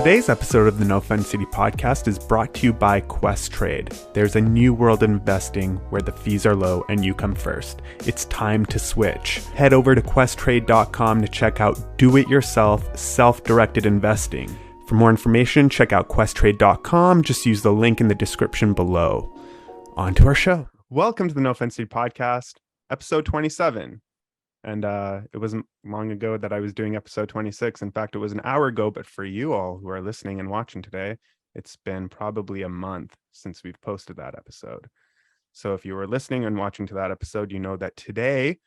Today's episode of the No Fun City podcast is brought to you by Questrade. There's a new world of investing where the fees are low and you come first. It's time to switch. Head over to questrade.com to check out do-it-yourself, self-directed investing. For more information, check out questrade.com. Just use the link in the description below. On to our show. Welcome to the No Fun City podcast, episode 27. And it wasn't long ago that I was doing episode 26. In fact, it was an hour ago, but for you all who are listening and watching today, it's been probably a month since we've posted that episode. So if you were listening and watching to that episode, you know that today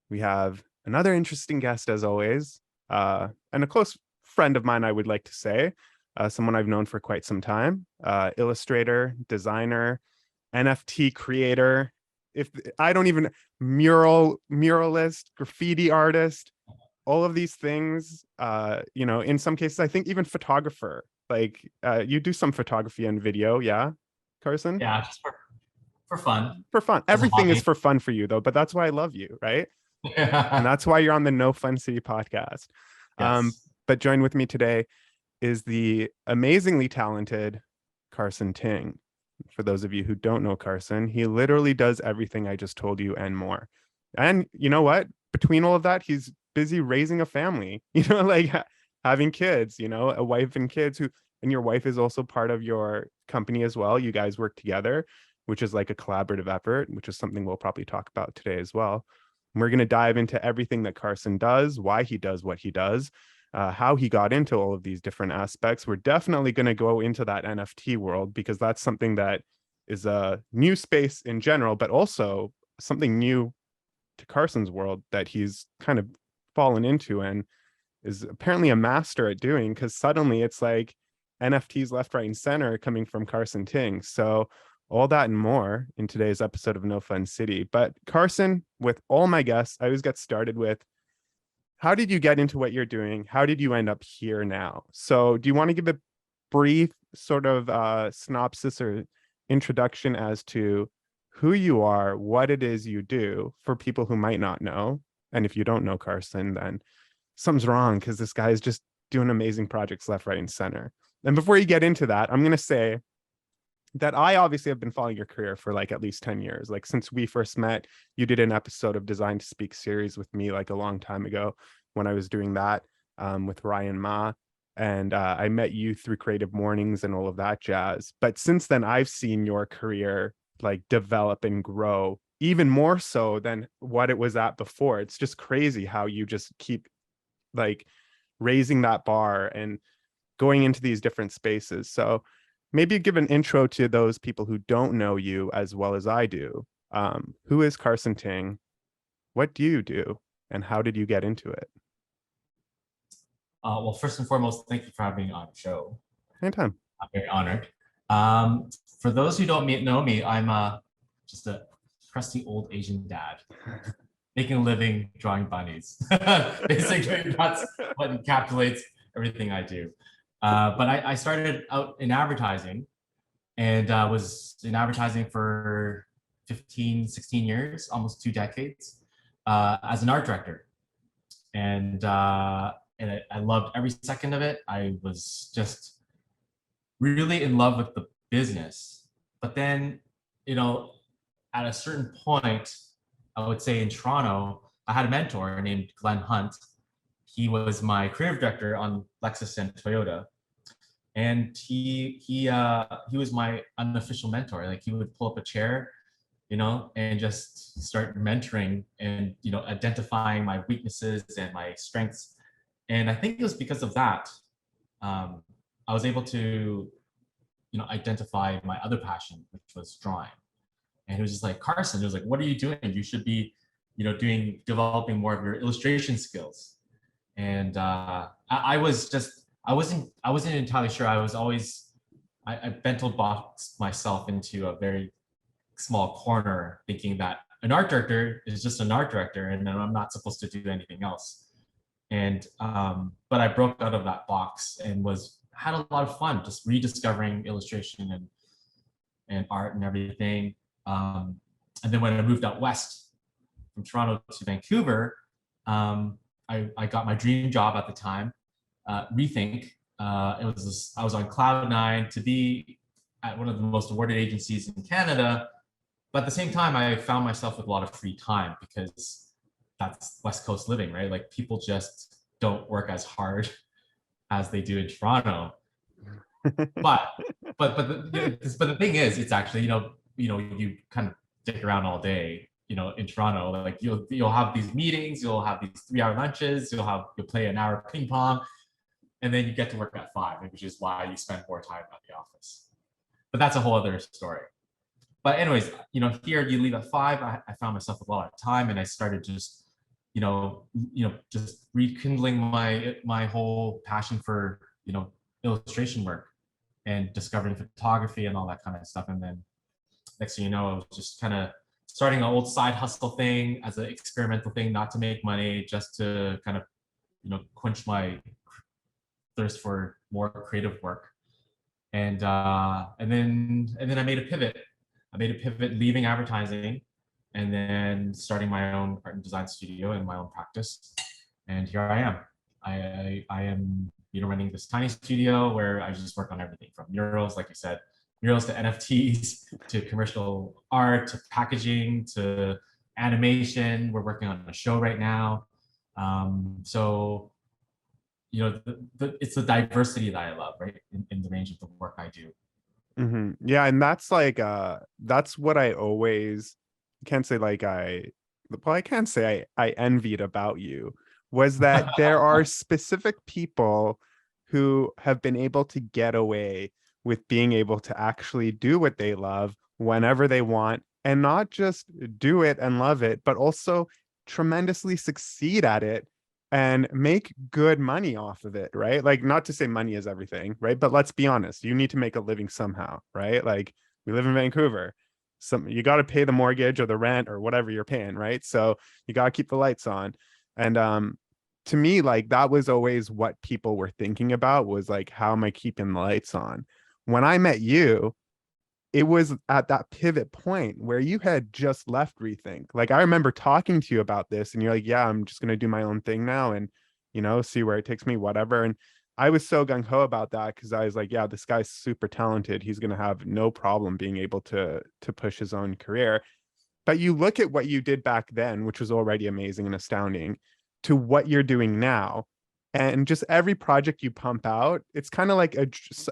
we have another interesting guest, as always, and a close friend of mine, I would like to say, someone I've known for quite some time, illustrator, designer, NFT creator, if I don't even muralist, graffiti artist, all of these things, in some cases, I think even photographer, like you do some photography and video. Yeah. Carson? Yeah. Just for fun. For fun. Everything is for fun for you though, but that's why I love you. Right. And that's why you're on the No Fun City podcast. Yes. But join with me today is the amazingly talented Carson Ting. For those of you who don't know Carson, he literally does everything I just told you and more. And you know what? Between all of that, he's busy raising a family, like having kids, a wife and kids and your wife is also part of your company as well. You guys work together, which is like a collaborative effort, which is something we'll probably talk about today as well. And we're going to dive into everything that Carson does, why he does what he does, how he got into all of these different aspects. We're definitely going to go into that NFT world because that's something that is a new space in general, but also something new to Carson's world that he's kind of fallen into and is apparently a master at doing, because suddenly it's like NFTs left, right, and center coming from Carson Ting. So all that and more in today's episode of No Fun City. But Carson, with all my guests, I always get started with, how did you get into what you're doing? How did you end up here now? So do you want to give a brief sort of synopsis or introduction as to who you are, what it is you do for people who might not know? And if you don't know Carson, then something's wrong, because this guy is just doing amazing projects left, right, and center. And before you get into that, I'm going to say that I obviously have been following your career for like at least 10 years. Like since we first met, you did an episode of Design to Speak series with me like a long time ago when I was doing that with Ryan Ma. And I met you through Creative Mornings and all of that jazz. But since then, I've seen your career like develop and grow even more so than what it was at before. It's just crazy how you just keep like raising that bar and going into these different spaces. So maybe give an intro to those people who don't know you as well as I do. Who is Carson Ting? What do you do? And how did you get into it? Well, first and foremost, thank you for having me on the show. Anytime. I'm very honored. For those who don't know me, I'm just a crusty old Asian dad making a living drawing bunnies. Basically, that's what encapsulates everything I do. But I started out in advertising and was in advertising for 15, 16 years, almost 2 decades, as an art director. And I loved every second of it. I was just really in love with the business. But then, at a certain point, I would say in Toronto, I had a mentor named Glenn Hunt. He was my creative director on Lexus and Toyota, and he was my unofficial mentor. Like he would pull up a chair, and just start mentoring and identifying my weaknesses and my strengths. And I think it was because of that I was able to identify my other passion, which was drawing. And he was just like, Carson, he was like, what are you doing? You should be developing more of your illustration skills. And I wasn't entirely sure. I bento boxed myself into a very small corner, thinking that an art director is just an art director, and then I'm not supposed to do anything else. And but I broke out of that box and had a lot of fun just rediscovering illustration and art and everything. And then when I moved out west from Toronto to Vancouver, I got my dream job at the time, Rethink, I was on cloud nine to be at one of the most awarded agencies in Canada. But at the same time, I found myself with a lot of free time because that's West Coast living, right? Like people just don't work as hard as they do in Toronto. But but the thing is, it's actually you kind of stick around all day. In Toronto, like you'll have these meetings, you'll have these 3 hour lunches, you'll play an hour ping pong, and then you get to work at 5, which is why you spend more time at the office. But that's a whole other story. But anyways, here you leave at 5. I found myself with a lot of time, and I started just, just rekindling my whole passion for illustration work and discovering photography and all that kind of stuff. And then next thing you know, I was just kind of starting an old side hustle thing as an experimental thing, not to make money, just to kind of quench my thirst for more creative work. And then I made a pivot. Leaving advertising, and then starting my own art and design studio and my own practice. And here I am. I am running this tiny studio where I just work on everything from murals, like you said, murals to NFTs to commercial art to packaging to animation. We're working on a show right now. So it's the diversity that I love, right? In the range of the work I do. Yeah, and that's like that's what I always can't say like I can't say I envied about you was that there are specific people who have been able to get away with being able to actually do what they love whenever they want, and not just do it and love it, but also tremendously succeed at it and make good money off of it, right? Like, not to say money is everything, right? But let's be honest, you need to make a living somehow, right? Like, we live in Vancouver. You got to pay the mortgage or the rent or whatever you're paying, right? So you got to keep the lights on. And to me, like, that was always what people were thinking about, was like, how am I keeping the lights on? When I met you, it was at that pivot point where you had just left Rethink. Like, I remember talking to you about this and you're like, yeah, I'm just going to do my own thing now and, see where it takes me, whatever. And I was so gung-ho about that because I was like, yeah, this guy's super talented. He's going to have no problem being able to push his own career. But you look at what you did back then, which was already amazing and astounding, to what you're doing now. And just every project you pump out, it's kind of like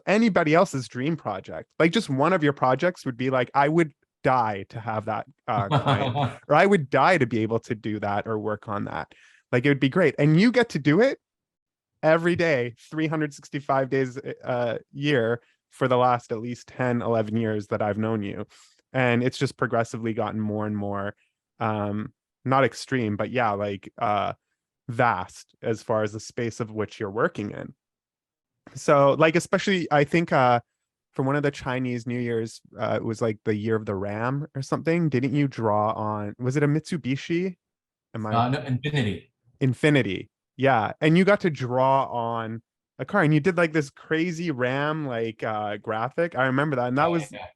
anybody else's dream project. Like, just one of your projects would be like, I would die to have that client, or I would die to be able to do that or work on that. Like, it would be great. And you get to do it every day, 365 days a year for the last at least 10, 11 years that I've known you. And it's just progressively gotten more and more, not extreme, but yeah, like vast as far as the space of which you're working in. So, like, especially I think for one of the Chinese New Year's, it was like the year of the ram or something. Didn't you draw on, was it a Mitsubishi? Am I No, Infinity. Infinity? Yeah. And you got to draw on a car and you did like this crazy ram like graphic. I remember that. And that was, Yeah.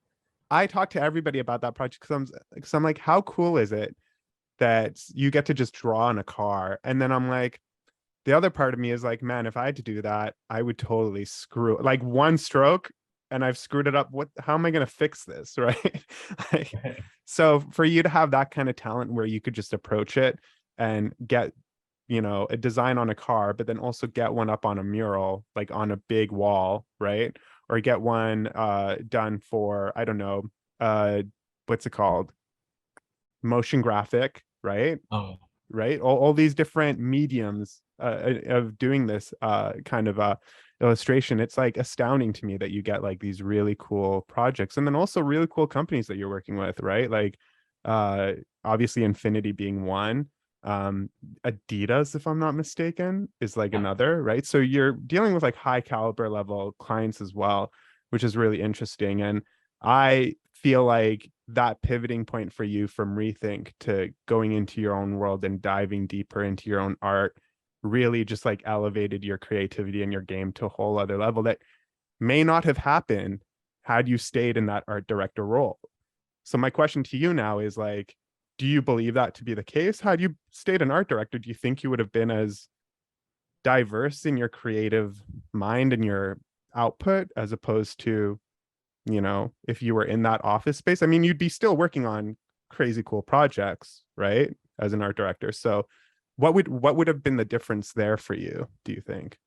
I talked to everybody about that project because I'm like, how cool is it that you get to just draw on a car? And then I'm like, the other part of me is like, man, if I had to do that, I would totally screw it. Like, one stroke and I've screwed it up. How am I going to fix this? Right. Like, so for you to have that kind of talent where you could just approach it and get, a design on a car, but then also get one up on a mural, like on a big wall, right? Or get one done for, I don't know, what's it called? Motion graphic, right? Oh, Right, all these different mediums of doing this kind of illustration. It's like astounding to me that you get like these really cool projects, and then also really cool companies that you're working with, right? Like uh obviously Infinity being one, um Adidas, if I'm not mistaken, is like yeah. another, right? So you're dealing with like high caliber level clients as well, which is really interesting. And I feel like that pivoting point for you from Rethink to going into your own world and diving deeper into your own art really just like elevated your creativity and your game to a whole other level that may not have happened had you stayed in that art director role. So my question to you now is like, do you believe that to be the case? Had you stayed an art director, do you think you would have been as diverse in your creative mind and your output, as opposed to, you know, if you were in that office space. I mean, you'd be still working on crazy cool projects, right? As an art director. So what would have been the difference there for you, do you think?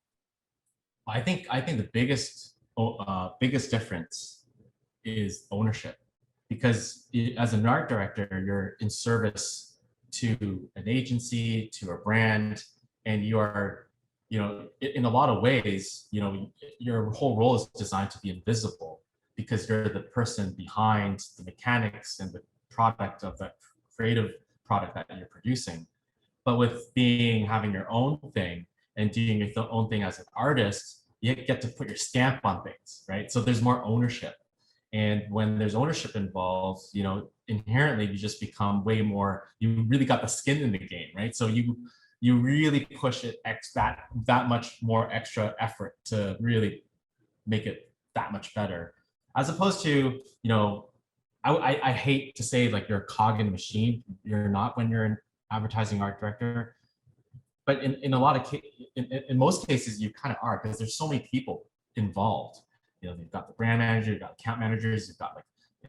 I think the biggest difference is ownership, because as an art director, you're in service to an agency, to a brand, and you are, in a lot of ways, your whole role is designed to be invisible, because you're the person behind the mechanics and the product of the creative product that you're producing. But with having your own thing and doing your own thing as an artist, you get to put your stamp on things, right? So there's more ownership. And when there's ownership involved, inherently you just become way more, you really got the skin in the game, right? So you really push it that much more extra effort to really make it that much better. As opposed to, I hate to say like you're a cog in the machine. You're not when you're an advertising art director. But in a lot of in most cases, you kind of are, because there's so many people involved. You've got the brand manager, you've got account managers, you've got like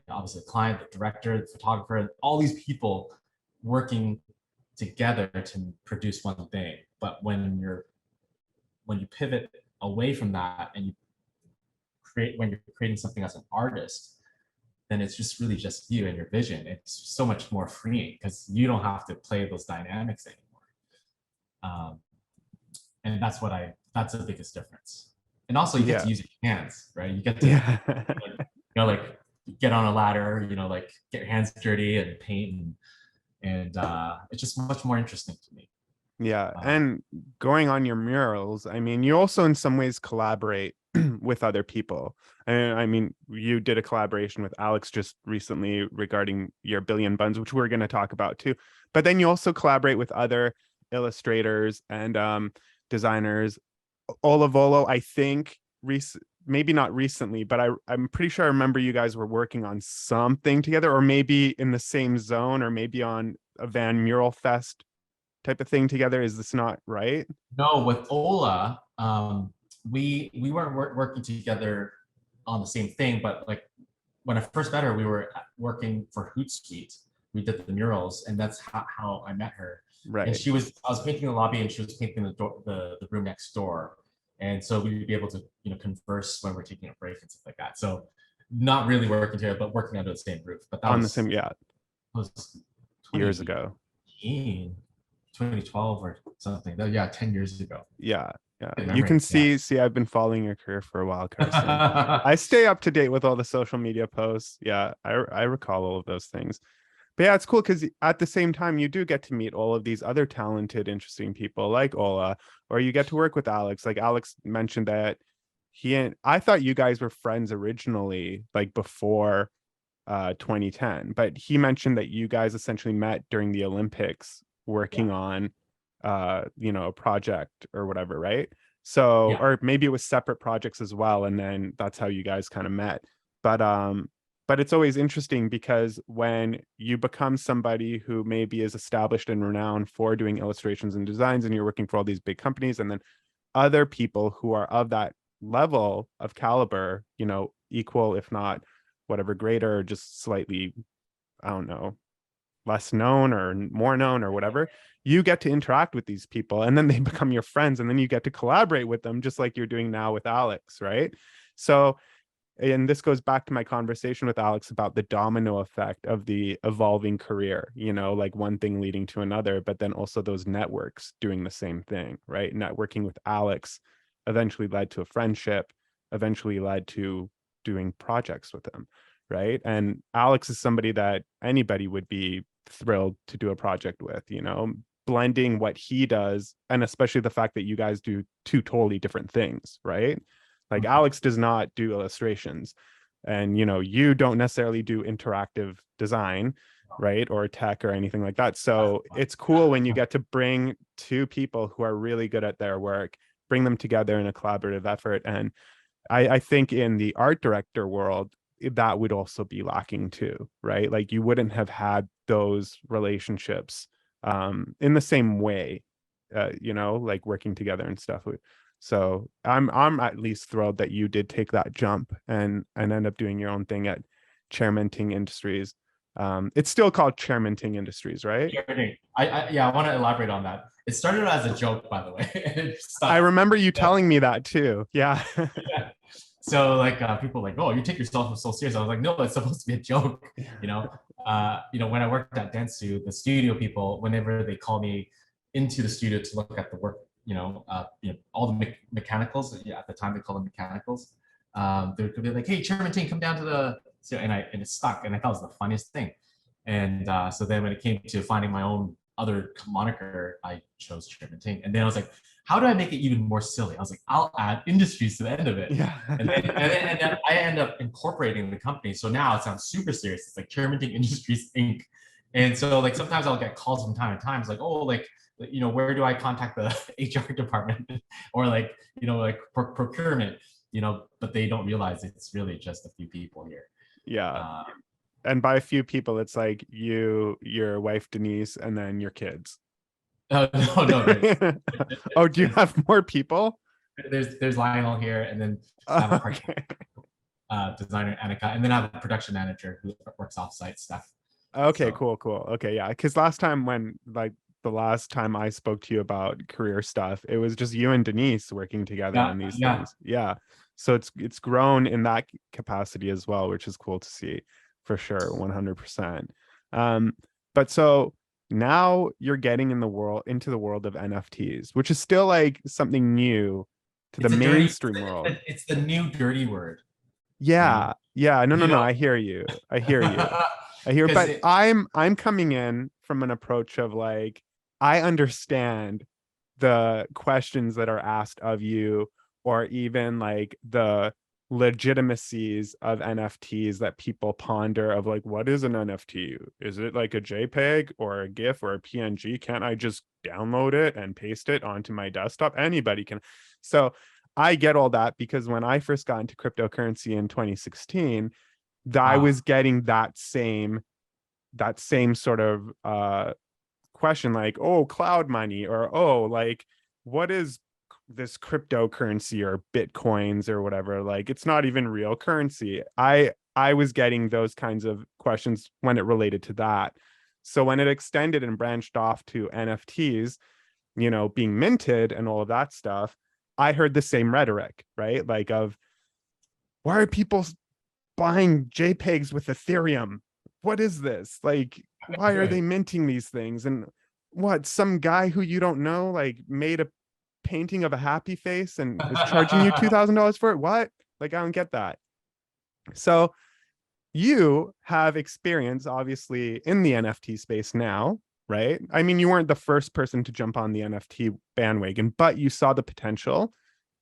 obviously the client, the director, the photographer, all these people working together to produce one thing. But when you pivot away from that and when you're creating something as an artist, then it's just really just you and your vision. It's so much more freeing because you don't have to play those dynamics anymore. And that's the biggest difference. And also you get to use your hands, right? You get to, like get on a ladder, like get your hands dirty and paint, and it's just much more interesting to me. Yeah. And going on your murals, I mean, you also in some ways collaborate with other people. And I mean, you did a collaboration with Alex just recently regarding your Billion Buns, which we're going to talk about too. But then you also collaborate with other illustrators and designers. Olivolo, I think, maybe not recently, but I'm pretty sure I remember you guys were working on something together, or maybe in the same zone, or maybe on a Van Mural Fest type of thing together. Is this not right? No, with Ola, we weren't working together on the same thing, but like when I first met her, we were working for Hootsuite. We did the murals, and that's how I met her. Right. And I was painting the lobby, and she was painting the room next door. And so we'd be able to, converse when we're taking a break and stuff like that. So not really working together, but working under the same roof. But that On was the same, yeah, was years ago. 2012 or something. Yeah, 10 years ago. Yeah. You can see I've been following your career for a while, Carson. I stay up to date with all the social media posts. Yeah, I recall all of those things. But yeah, it's cool because at the same time, you do get to meet all of these other talented, interesting people like Ola, or you get to work with Alex. Like Alex mentioned that I thought you guys were friends originally, like before 2010, but he mentioned that you guys essentially met during the Olympics working on a project or whatever, right? So, or maybe it was separate projects as well, and then that's how you guys kind of met. But it's always interesting because when you become somebody who maybe is established and renowned for doing illustrations and designs, and you're working for all these big companies, and then other people who are of that level of caliber, equal, if not whatever, greater, or just slightly, I don't know, less known or more known or whatever, you get to interact with these people, and then they become your friends, and then you get to collaborate with them, just like you're doing now with Alex, right? So, and this goes back to my conversation with Alex about the domino effect of the evolving career, like one thing leading to another, but then also those networks doing the same thing, right? Networking with Alex eventually led to a friendship, eventually led to doing projects with him, right? And Alex is somebody that anybody would be thrilled to do a project with, blending what he does, and especially the fact that you guys do two totally different things, right? Like Alex does not do illustrations, and you don't necessarily do interactive design, right? Or tech or anything like that. So it's cool when you get to bring two people who are really good at their work, bring them together in a collaborative effort. And I think in the art director world, that would also be lacking too, right? Like you wouldn't have had those relationships in the same way like working together and stuff. So I'm at least thrilled that you did take that jump and end up doing your own thing at Chairman Ting Industries. It's still called Chairman Ting Industries, right? Yeah, I want to elaborate on that. It started as a joke, by the way. And it I stuck. remember you telling me that too. Yeah. Yeah. So like people like, oh, you take yourself so serious. I was like, no, it's supposed to be a joke. When I worked at Dentsu, the studio people, whenever they call me into the studio to look at the work, all the mechanicals. Yeah, at the time they call them mechanicals. They would be like, hey, Chairman Ting, come down to the. So, and it stuck, and I thought it was the funniest thing. And so then when it came to finding my own other moniker, I chose Chairman Ting. And then I was like, how do I make it even more silly? I was like, I'll add industries to the end of it. Yeah. And then I end up incorporating the company. So now it sounds super serious. It's like Chairman Ting Industries Inc. And so like sometimes I'll get calls from time to time. It's like, oh, like, where do I contact the HR department or like procurement, but they don't realize it's really just a few people here. Yeah. And by a few people, it's like you, your wife, Denise, and then your kids. No. Oh, do you have more people? There's Lionel here, and then I have a part designer Annika, and then I have a production manager who works offsite stuff. Okay, so. Cool. Okay, yeah. Because the last time I spoke to you about career stuff, it was just you and Denise working together on these things. Yeah. So it's grown in that capacity as well, which is cool to see, for sure, 100%. But so now you're getting into the world of NFTs, which is still like something new to the mainstream world. It's the new dirty word. Yeah. Yeah. No. I hear you. But I'm coming in from an approach of like, I understand the questions that are asked of you, or even like the legitimacies of NFTs that people ponder of like, what is an NFT? Is it like a JPEG or a GIF or a PNG? Can't I just download it and paste it onto my desktop? Anybody can. So I get all that, because when I first got into cryptocurrency in 2016, I was getting that same sort of question, like, oh, cloud money, or oh, like, what is this cryptocurrency or bitcoins or whatever? Like, it's not even real currency. I was getting those kinds of questions when it related to that. So when it extended and branched off to NFTs, being minted and all of that stuff, I heard the same rhetoric, right? Like, of, why are people buying JPEGs with Ethereum? What is this? Like, why are they minting these things? And what, some guy who you don't know, like, made a painting of a happy face and is charging you $2,000 for it? What? Like, I don't get that. So you have experience, obviously, in the NFT space now, right? I mean, you weren't the first person to jump on the NFT bandwagon, but you saw the potential.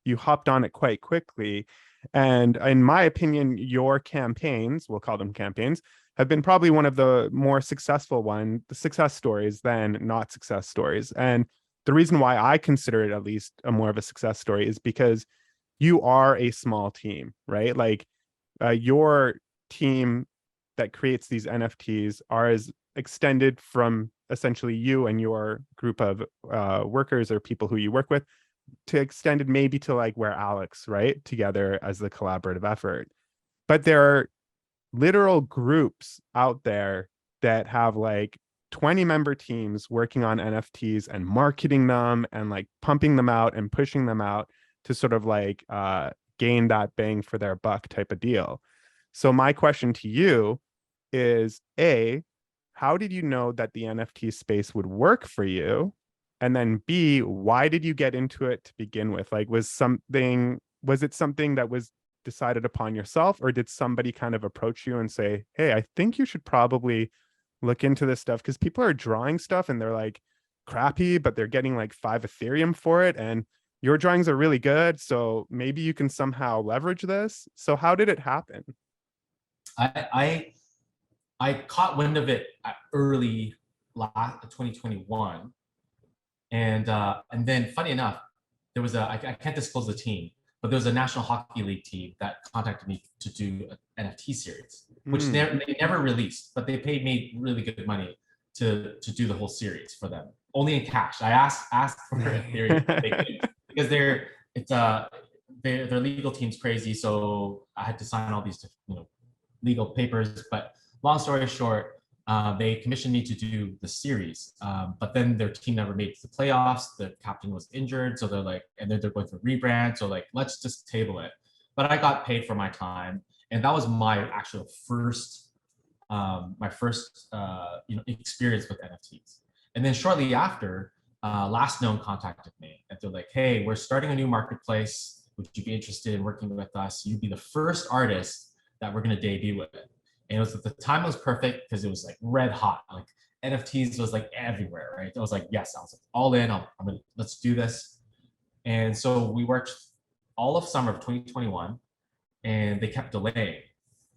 You hopped on it quite quickly. And in my opinion, your campaigns, we'll call them campaigns, have been probably one of the more successful success stories than not success stories. And the reason why I consider it at least a more of a success story is because you are a small team, right? Like, your team that creates these NFTs are as extended from essentially you and your group of workers or people who you work with, to extended maybe to like where Alex, right, together as the collaborative effort. But there are literal groups out there that have like 20-member teams working on NFTs and marketing them and like pumping them out and pushing them out to sort of like gain that bang for their buck type of deal. So my question to you is, A, how did you know that the NFT space would work for you? And then B, why did you get into it to begin with? Like, was it something that was decided upon yourself, or did somebody kind of approach you and say, hey, I think you should probably look into this stuff? Because people are drawing stuff and they're like crappy, but they're getting like 5 Ethereum for it. And your drawings are really good. So maybe you can somehow leverage this. So how did it happen? I caught wind of it at early 2021. And then funny enough, there was I can't disclose the team, but there was a National Hockey League team that contacted me to do an NFT series, which they never released, but they paid me really good money to do the whole series for them. only in cash. I asked for Ethereum, they couldn't, because their legal team's crazy. So I had to sign all these legal papers. But long story short, they commissioned me to do the series, but then their team never made the playoffs. The captain was injured, so they're like, and then they're going through rebrand. So like, let's just table it. But I got paid for my time, and that was my actual first, experience with NFTs. And then shortly after, Last Known contacted me, and they're like, "Hey, we're starting a new marketplace. Would you be interested in working with us? You'd be the first artist that we're going to debut with." And it was at the time, it was perfect because it was like red hot. Like NFTs was like everywhere, right? I was like, yes, I was like, all in. Let's do this. And so we worked all of summer of 2021, and they kept delaying.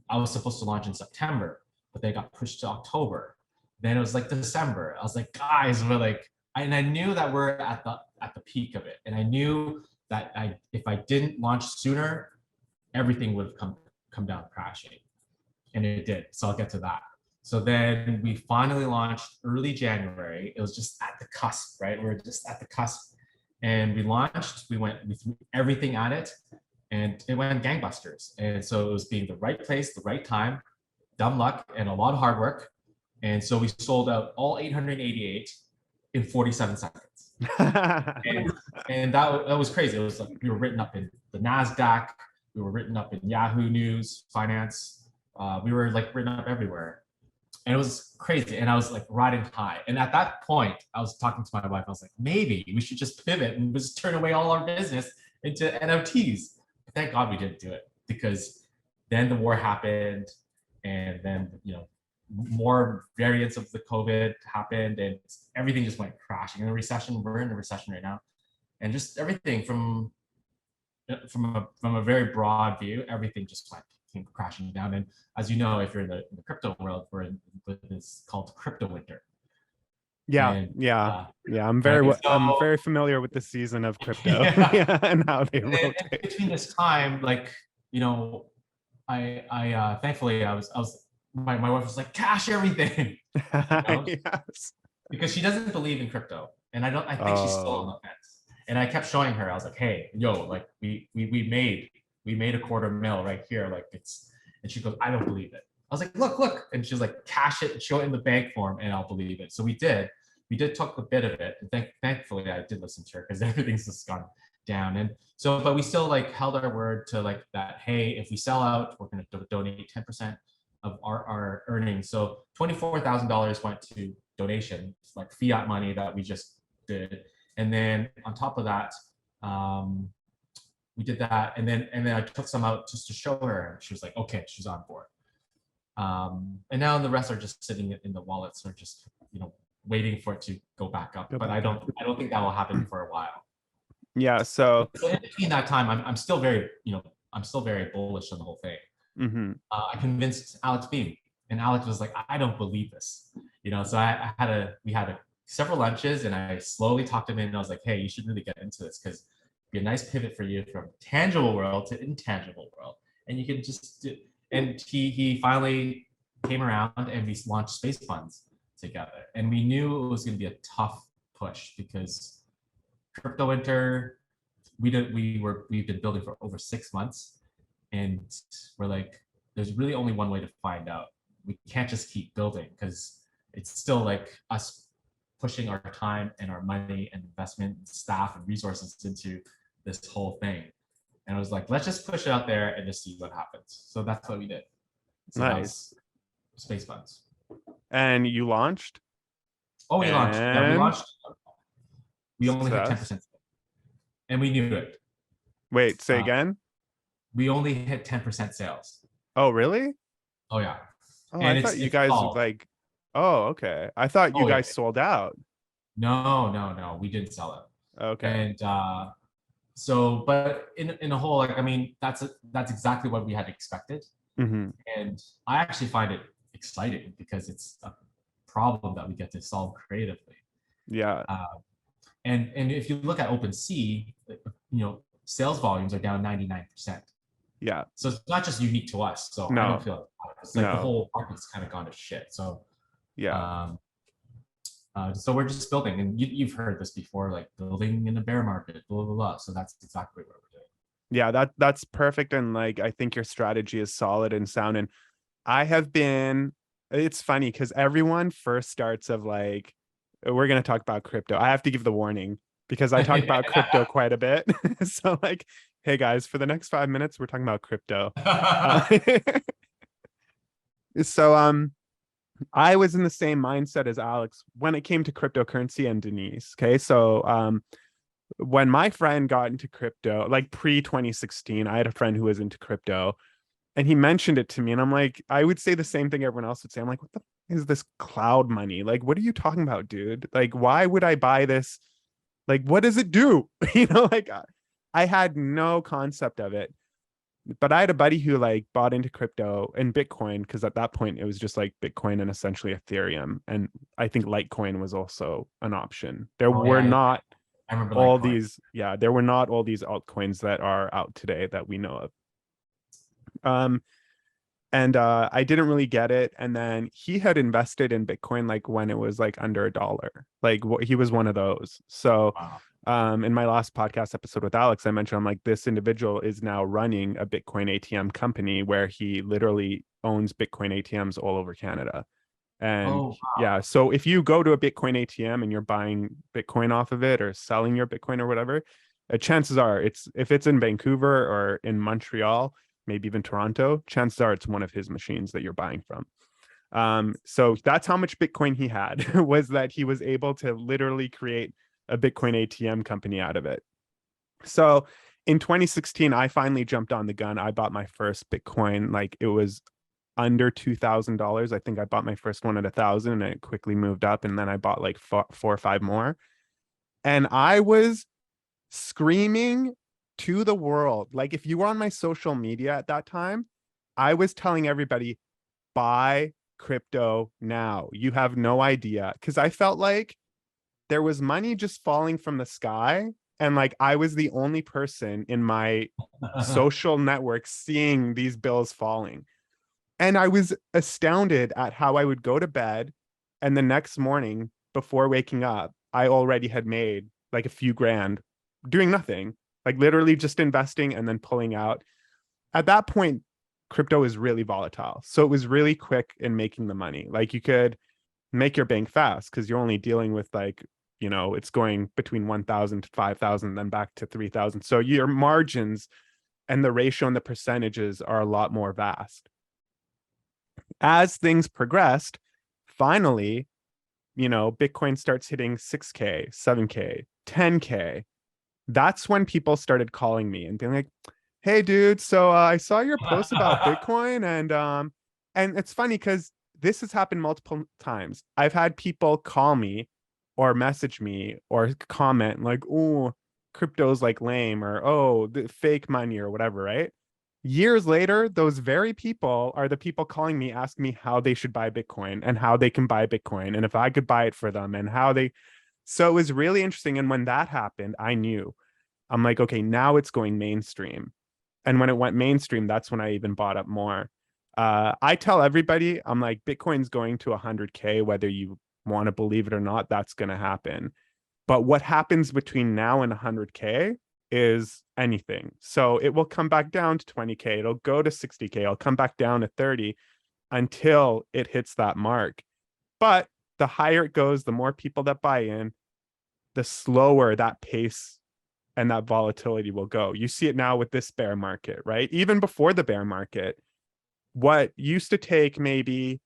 I was supposed to launch in September, but they got pushed to October. Then it was like December. I was like, guys, we're like, and I knew that we're at the peak of it, and I knew that if I didn't launch sooner, everything would have come down crashing. And it did. So I'll get to that. So then we finally launched early January. It was just at the cusp, right? We were just at the cusp. And we launched, we threw everything at it, and it went gangbusters. And so it was being the right place, the right time, dumb luck, and a lot of hard work. And so we sold out all 888 in 47 seconds. and that was crazy. It was like we were written up in the NASDAQ, we were written up in Yahoo News, Finance. We were like written up everywhere, and it was crazy. And I was like riding high. And at that point, I was talking to my wife. I was like, maybe we should just pivot and just turn away all our business into NFTs. But thank God we didn't do it, because then the war happened, and then more variants of the COVID happened, and everything just went crashing. In the recession, we're in a recession right now, and just everything from a very broad view, everything just came crashing down. And as you know, if you're in the crypto world, we're in what is called crypto winter. Yeah, I'm very familiar with the season of crypto. Yeah, and how they rotate. And between this time, like I thankfully I was my wife was like, cash everything, Yes. because she doesn't believe in crypto, and I think she's still on the fence. And I kept showing her. I was like, hey, like we made $250,000 right here, like it's. And she goes, I don't believe it. I was like, look, and she was like, cash it, show it in the bank form, and I'll believe it. So we did talk a bit of it, and thankfully I did listen to her, because everything's just gone down. And so, but we still like held our word to like that. Hey, if we sell out, we're going to donate 10% of our earnings. So $24,000 went to donation, like fiat money that we just did. And then on top of that, we did that, and then I took some out just to show her. She was like, okay, she's on board. And now the rest are just sitting in the wallets, or just waiting for it to go back up. But I don't think that will happen for a while. Yeah. So in between that time, I'm still very bullish on the whole thing. Mm-hmm. I convinced Alex Beam, and Alex was like, I don't believe this. So we had several lunches, and I slowly talked him in, and I was like, hey, you should really get into this, because it'd be a nice pivot for you from tangible world to intangible world, and you can just do. And he finally came around, and we launched Space Buns together, and we knew it was going to be a tough push, because crypto winter, we've been building for over 6 months, and we're like, there's really only one way to find out. We can't just keep building, because it's still like us pushing our time and our money and investment and staff and resources into this whole thing. And I was like, let's just push it out there and just see what happens. So that's what we did. So nice. Space Buns. And you launched? Oh, we launched. Yeah, we launched. We only hit 10%. And we knew it. Wait, say again? We only hit 10% sales. Oh, really? Oh, yeah. Oh, and I thought you guys like, oh, okay. I thought you guys sold out. No. We didn't sell it. Okay. And so, but in a whole, like, I mean, that's exactly what we had expected. Mm-hmm. And I actually find it exciting, because it's a problem that we get to solve creatively. Yeah. And if you look at OpenSea, sales volumes are down 99%. Yeah. So it's not just unique to us. So I don't feel it's like the whole market's kind of gone to shit. So yeah. So we're just building, and you've heard this before, like building in a bear market, blah blah blah. So that's exactly what we're doing. Yeah, that's perfect. And like I think your strategy is solid and sound. And I have been, it's funny because everyone first starts of like, we're going to talk about crypto. I have to give the warning because I talk about crypto quite a bit. So, like, hey guys, for the next 5 minutes, we're talking about crypto. Uh, so, I was in the same mindset as Alex when it came to cryptocurrency and Denise. Okay. So, when my friend got into crypto, like pre 2016, I had a friend who was into crypto and he mentioned it to me and I'm like, I would say the same thing everyone else would say. I'm like, what the is this cloud money? Like, what are you talking about, dude? Like, why would I buy this? Like, what does it do? Like I had no concept of it. But I had a buddy who like bought into crypto and Bitcoin because at that point it was just like Bitcoin and essentially Ethereum. And I think Litecoin was also an option. There Oh were yeah, not I remember all Litecoin. these, yeah, there were not all these altcoins that are out today that we know of. Um, and I didn't really get it. And then he had invested in Bitcoin like when it was like under $1. Like he was one of those. So Wow. in my last podcast episode with Alex, I mentioned I'm like, this individual is now running a Bitcoin ATM company where he literally owns Bitcoin ATMs all over Canada. And Oh yeah, so if you go to a Bitcoin ATM and you're buying Bitcoin off of it or selling your Bitcoin or whatever, chances are it's if it's in Vancouver or in Montreal, maybe even Toronto, chances are it's one of his machines that you're buying from. So that's how much Bitcoin he had was that he was able to literally create a Bitcoin ATM company out of it. So in 2016, I finally jumped on the gun. I bought my first Bitcoin. Like it was under $2,000. I think I bought my first one at 1,000 and it quickly moved up. And then I bought like four or five more. And I was screaming to the world. Like if you were on my social media at that time, I was telling everybody, buy crypto now. You have no idea. Because I felt like there was money just falling from the sky. And like I was the only person in my wow. social network seeing these bills falling. And I was astounded at how I would go to bed and the next morning before waking up, I already had made like a few grand doing nothing, like literally just investing and then pulling out. At that point, crypto is really volatile. So it was really quick in making the money. Like you could make your bank fast because you're only dealing with like, it's going between 1,000 to 5,000, then back to 3,000. So your margins and the ratio and the percentages are a lot more vast. As things progressed, finally, Bitcoin starts hitting 6K, 7K, 10K. That's when people started calling me and being like, "Hey, dude, so I saw your post about Bitcoin, and it's funny because this has happened multiple times. I've had people call me or message me or comment like, "Oh, crypto's like lame," or "Oh, the fake money," or whatever, right? Years later, those very people are the people calling me, asking me how they should buy Bitcoin and how they can buy Bitcoin and if I could buy it for them and how they. So it was really interesting. And when that happened, I knew. I'm like, okay, now it's going mainstream. And when it went mainstream, that's when I even bought up more. I tell everybody, I'm like, Bitcoin's going to 100K, whether you want to believe it or not, that's going to happen. But what happens between now and 100K is anything. So it will come back down to 20K. It'll go to 60K. It'll come back down to 30 until it hits that mark. But the higher it goes, the more people that buy in, the slower that pace and that volatility will go. You see it now with this bear market, right? Even before the bear market, what used to take maybe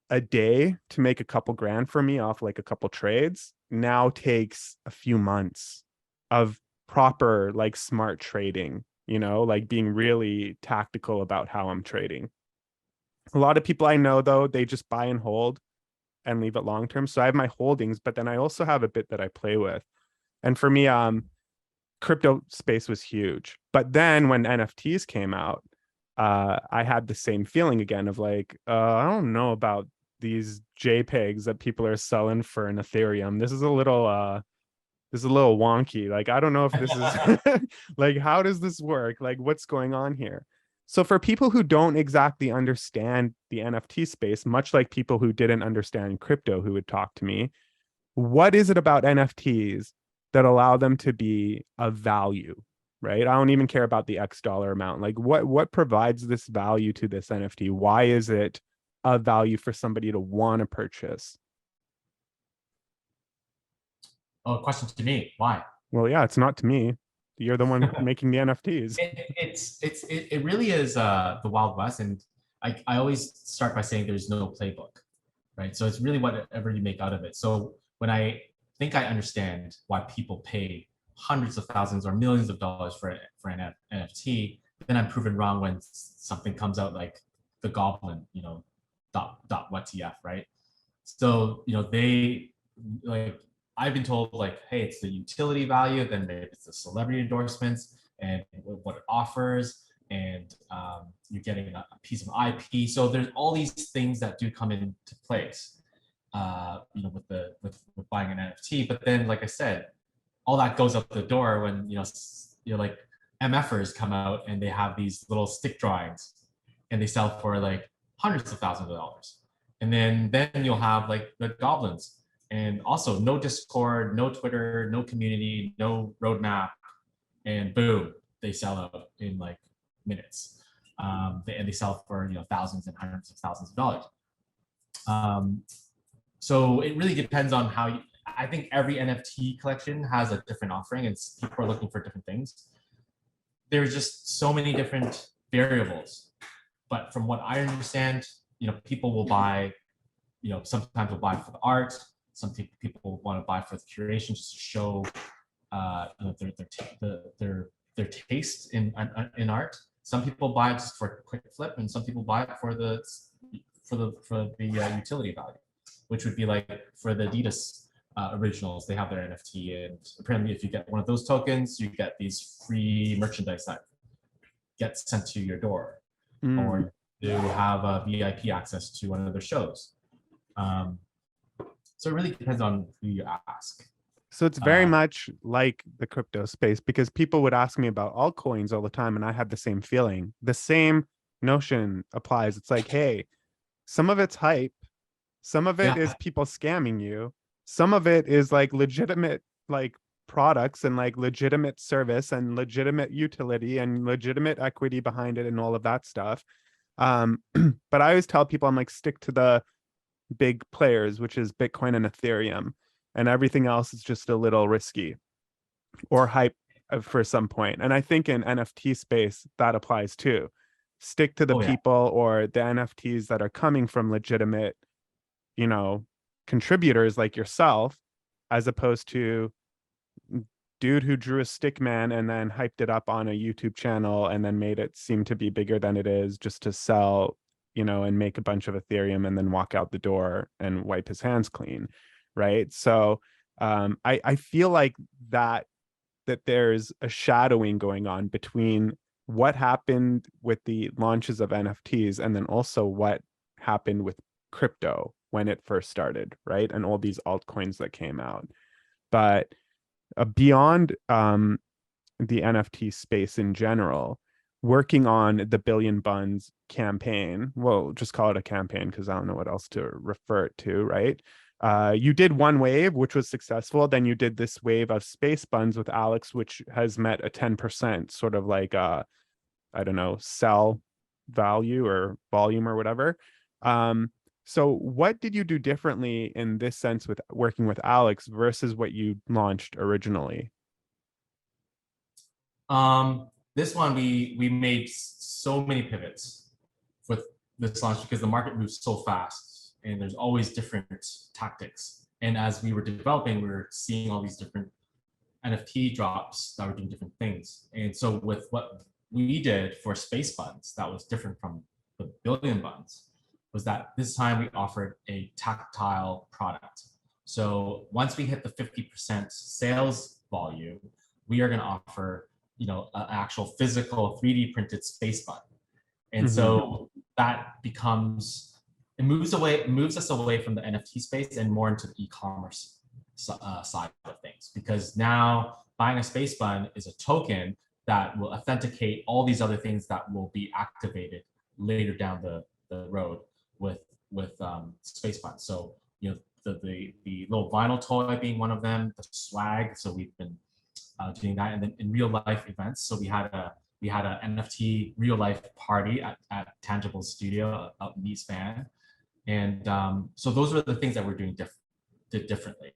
a day to make a couple grand for me off like a couple trades now takes a few months of proper like smart trading, like being really tactical about how I'm trading. A lot of people I know though, they just buy and hold and leave it long term. So I have my holdings, but then I also have a bit that I play with. And for me, crypto space was huge. But then when NFTs came out, I had the same feeling again of like, I don't know about these JPEGs that people are selling for an Ethereum. This is a little wonky. Like, I don't know if this is like, how does this work? Like, what's going on here? So for people who don't exactly understand the NFT space, much like people who didn't understand crypto who would talk to me, what is it about NFTs that allow them to be of value, right? I don't even care about the X dollar amount. Like what provides this value to this NFT? Why is it of value for somebody to want to purchase? Oh, question to me. Why? Well, yeah, it's not to me. You're the one making the NFTs. It really is the Wild West, and I always start by saying there's no playbook, right? So it's really whatever you make out of it. So when I think I understand why people pay hundreds of thousands or millions of dollars for an NFT, then I'm proven wrong when something comes out like the Goblin, dot what TF, right? So they like I've been told like, hey, it's the utility value, then maybe it's the celebrity endorsements and what it offers, and you're getting a piece of IP. So there's all these things that do come into place, with buying an NFT. But then, like I said, all that goes out the door when you're like MFers come out and they have these little stick drawings, and they sell for like hundreds of thousands of dollars. And then you'll have like the goblins, and also no Discord, no Twitter, no community, no roadmap, and boom, they sell out in like minutes. And they sell for thousands and hundreds of thousands of dollars. So it really depends on how you. I think every NFT collection has a different offering, and people are looking for different things. There's just so many different variables. But from what I understand, people will buy, sometimes will buy for the art. Some people want to buy for the curation, just to show their taste in art. Some people buy it just for a quick flip, and some people buy it for the utility value, which would be like for the Adidas originals. They have their NFT, and apparently, if you get one of those tokens, you get these free merchandise that gets sent to your door, or you have a VIP access to one of their shows. So it really depends on who you ask. So it's very much like the crypto space, because people would ask me about altcoins all the time, and I had the same feeling. The same notion applies. It's like, hey, some of it's hype, some of it is people scamming you, some of it is like legitimate like products and like legitimate service and legitimate utility and legitimate equity behind it and all of that stuff. But I always tell people, I'm like, stick to the big players, which is Bitcoin and Ethereum, and everything else is just a little risky or hype for some point. And I think in NFT space that applies too. Stick to the people or the NFTs that are coming from legitimate, contributors like yourself, as opposed to dude who drew a stick man and then hyped it up on a YouTube channel and then made it seem to be bigger than it is just to sell, and make a bunch of Ethereum and then walk out the door and wipe his hands clean. Right. So I feel like that there's a shadowing going on between what happened with the launches of NFTs and then also what happened with crypto when it first started, right? And all these altcoins that came out. But beyond the NFT space in general, working on the Billion Buns campaign, well, just call it a campaign because I don't know what else to refer it to, right? You did one wave, which was successful. Then you did this wave of Space Buns with Alex, which has met a 10% sort of like, I don't know, sell value or volume or whatever. So what did you do differently in this sense with working with Alex versus what you launched originally? This one, we made so many pivots with this launch because the market moves so fast and there's always different tactics. And as we were developing, we were seeing all these different NFT drops that were doing different things. And so with what we did for Space Buns, that was different from the Billion Buns, was that this time we offered a tactile product. So once we hit the 50% sales volume, we are going to offer an actual physical 3D printed space bun. And so that it moves us away from the NFT space and more into the e-commerce side of things, because now buying a space bun is a token that will authenticate all these other things that will be activated later down the road with space buns. So the little vinyl toy being one of them, the swag. So we've been doing that, and then in real life events. So we had a NFT real life party at Tangible Studio out in East Van, and so those were the things that we're doing differently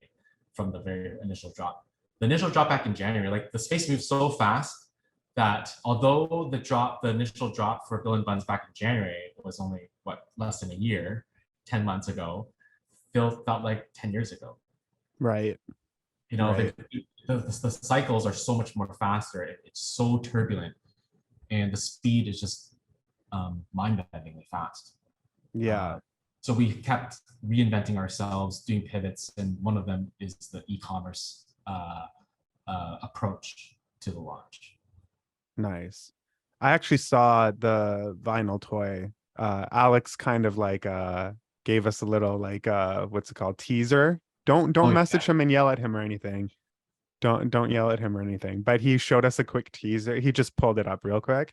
from the very initial drop. The initial drop back in January, like the space moved so fast that although the initial drop for Billion Buns back in January was only less than a year, 10 months ago, felt like 10 years ago. Right. You know, right. the cycles are so much more faster. It's so turbulent, and the speed is just mind-bendingly fast. Yeah. So we kept reinventing ourselves, doing pivots, and one of them is the e-commerce approach to the launch. Nice. I actually saw the vinyl toy. Alex kind of like gave us a little like what's it called, teaser. Don't message him and yell at him or anything. Don't yell at him or anything. But he showed us a quick teaser. He just pulled it up real quick.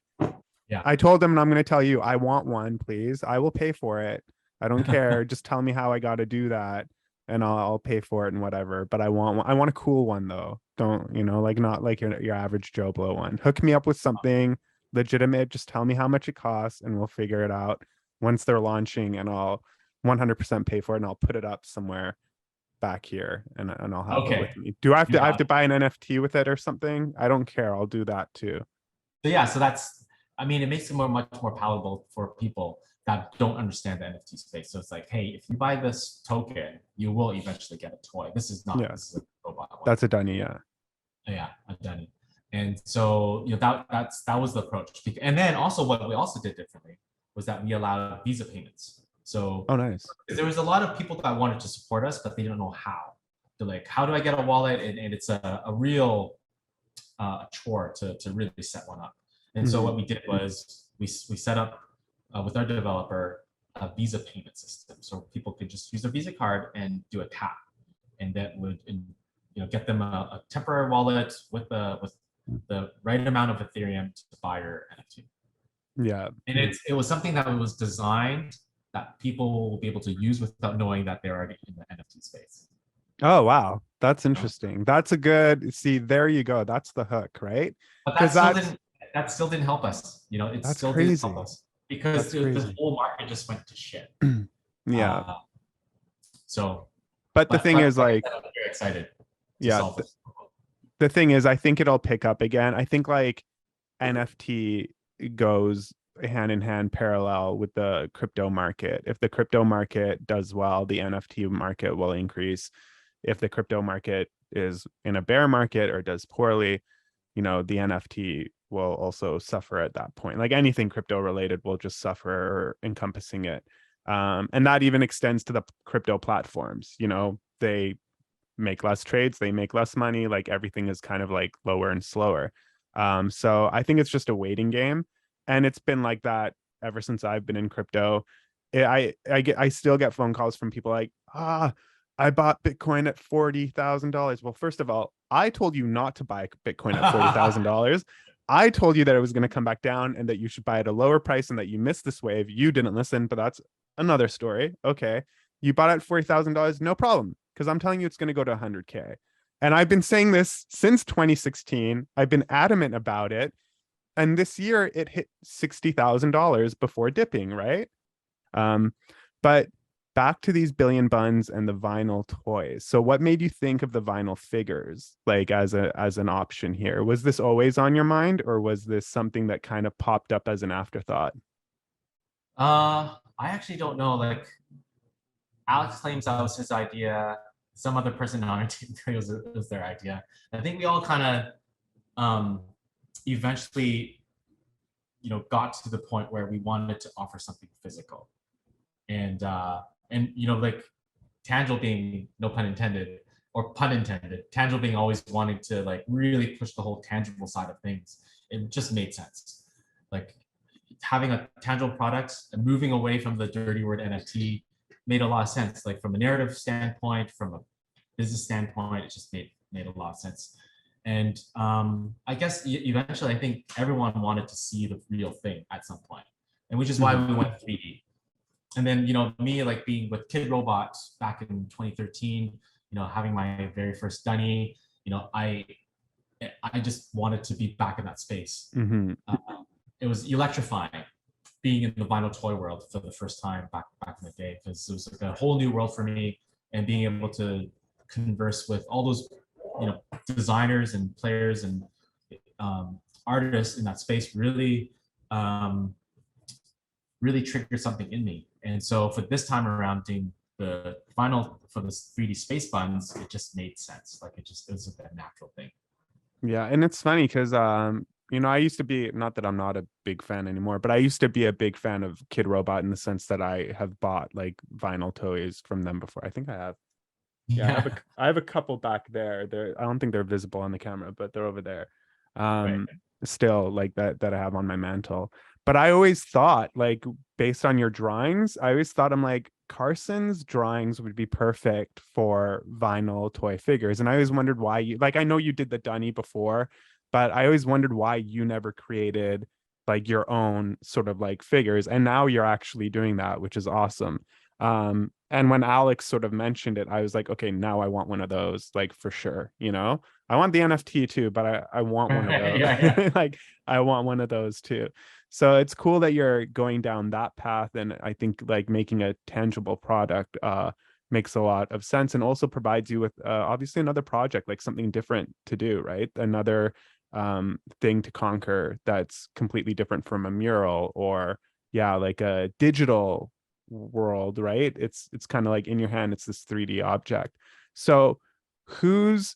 Yeah. I told him, and I'm going to tell you, I want one, please. I will pay for it. I don't care. Just tell me how I got to do that, and I'll pay for it and whatever. But I want one. I want a cool one though. Don't, like not like your average Joe Blow one. Hook me up with something legitimate. Just tell me how much it costs, and we'll figure it out once they're launching, and I'll 100% pay for it, and I'll put it up somewhere back here, and I'll have it with me. Do I have to buy an NFT with it or something? I don't care. I'll do that too. So yeah, so that's, I mean, it makes it much more palatable for people that don't understand the NFT space. So it's like, hey, if you buy this token, you will eventually get a toy. This is not, this is a robot one. That's a dummy, yeah. Yeah, a dummy. And so that was the approach. And then also what we also did differently was that we allowed Visa payments. So nice. There was a lot of people that wanted to support us, but they didn't know how. They're like, how do I get a wallet? And it's a real chore to really set one up. And so what we did was we set up with our developer a Visa payment system, so people could just use their Visa card and do a tap, and that would get them a temporary wallet with the right amount of Ethereum to buy your NFT. Yeah, and it was something that was designed that people will be able to use without knowing that they're already in the NFT space. Oh, wow. That's interesting. That's a good, see, there you go. That's the hook, right? But that still didn't help us. It still didn't help us because the whole market just went to shit. Yeah. But the thing is, like, I'm very excited. Yeah. The thing is, I think it'll pick up again. I think like NFT goes hand in hand parallel with the crypto market. If the crypto market does well, the NFT market will increase. If the crypto market is in a bear market or does poorly, the NFT will also suffer at that point. Like anything crypto related will just suffer, or encompassing it. And that even extends to the crypto platforms. They make less trades, they make less money. Like everything is kind of like lower and slower. So I think it's just a waiting game. And it's been like that ever since I've been in crypto. I still get phone calls from people like, I bought Bitcoin at $40,000. Well, first of all, I told you not to buy Bitcoin at $40,000. I told you that it was going to come back down and that you should buy at a lower price and that you missed this wave. You didn't listen, but that's another story. Okay. You bought it at $40,000. No problem. Because I'm telling you, it's going to go to 100K. And I've been saying this since 2016. I've been adamant about it. And this year it hit $60,000 before dipping, right? But back to these Billion Buns and the vinyl toys. So what made you think of the vinyl figures like as an option here? Was this always on your mind, or was this something that kind of popped up as an afterthought? I actually don't know. Like Alex claims that was his idea. Some other person on our team was their idea. I think we all kind of eventually got to the point where we wanted to offer something physical, and like Tangible being, no pun intended or pun intended, Tangible being always wanting to like really push the whole tangible side of things. It just made sense, like having a tangible product and moving away from the dirty word NFT made a lot of sense. Like from a narrative standpoint, from a business standpoint, it just made a lot of sense. And I guess eventually, I think everyone wanted to see the real thing at some point, and which is why Mhm. we went 3D. And then, me like being with Kid Robot back in 2013, having my very first Dunny, I just wanted to be back in that space. Mhm. Uh, it was electrifying being in the vinyl toy world for the first time back in the day, because it was like a whole new world for me, and being able to converse with all those designers and players and artists in that space um, really triggered something in me. And so for this time around doing the vinyl for the 3D space buns, it just made sense. Like it was like a natural thing. Yeah, and it's funny because I used to be, not that I'm not a big fan anymore, but I used to be a big fan of Kid Robot in the sense that I have bought like vinyl toys from them before. I think I have. Yeah, Yeah. I have a couple back there. I don't think they're visible on the camera, but they're over there. Right. Still like that I have on my mantle. But I always thought, like, based on your drawings, I always thought I'm like Carson's drawings would be perfect for vinyl toy figures. And I always wondered why you, like, I know you did the Dunny before, but I always wondered why you never created like your own sort of like figures. And now you're actually doing that, which is awesome. And when Alex sort of mentioned it, I was like, okay, now I want one of those, like for sure. I want the NFT too, but I want one of those. Yeah, yeah. Like I want one of those too. So it's cool that you're going down that path. And I think like making a tangible product makes a lot of sense, and also provides you with obviously another project, like something different to do, right? Another thing to conquer that's completely different from a mural, or yeah, like a digital world, right? It's kind of like in your hand, it's this 3D object. So who's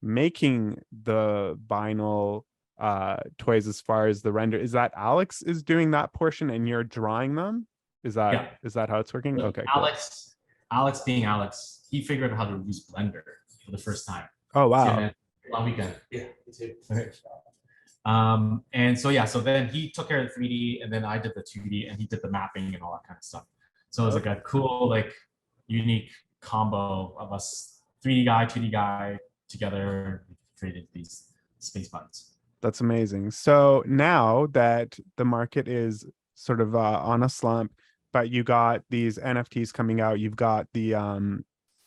making the vinyl toys as far as the render? Is that Alex is doing that portion and you're drawing them? Is that Yeah. is that how it's working? But Okay, cool. Alex being Alex, he figured out how to use Blender for the first time. Oh See you wow. man. Long weekend. Yeah, me too. Okay. And so yeah, so then he took care of the 3D, and then I did the 2D, and he did the mapping and all that kind of stuff. So it was like Okay. a cool, like unique combo of us 3D guy, 2D guy together, created these space buttons. That's amazing. So now that the market is sort of on a slump, but you got these NFTs coming out, you've got the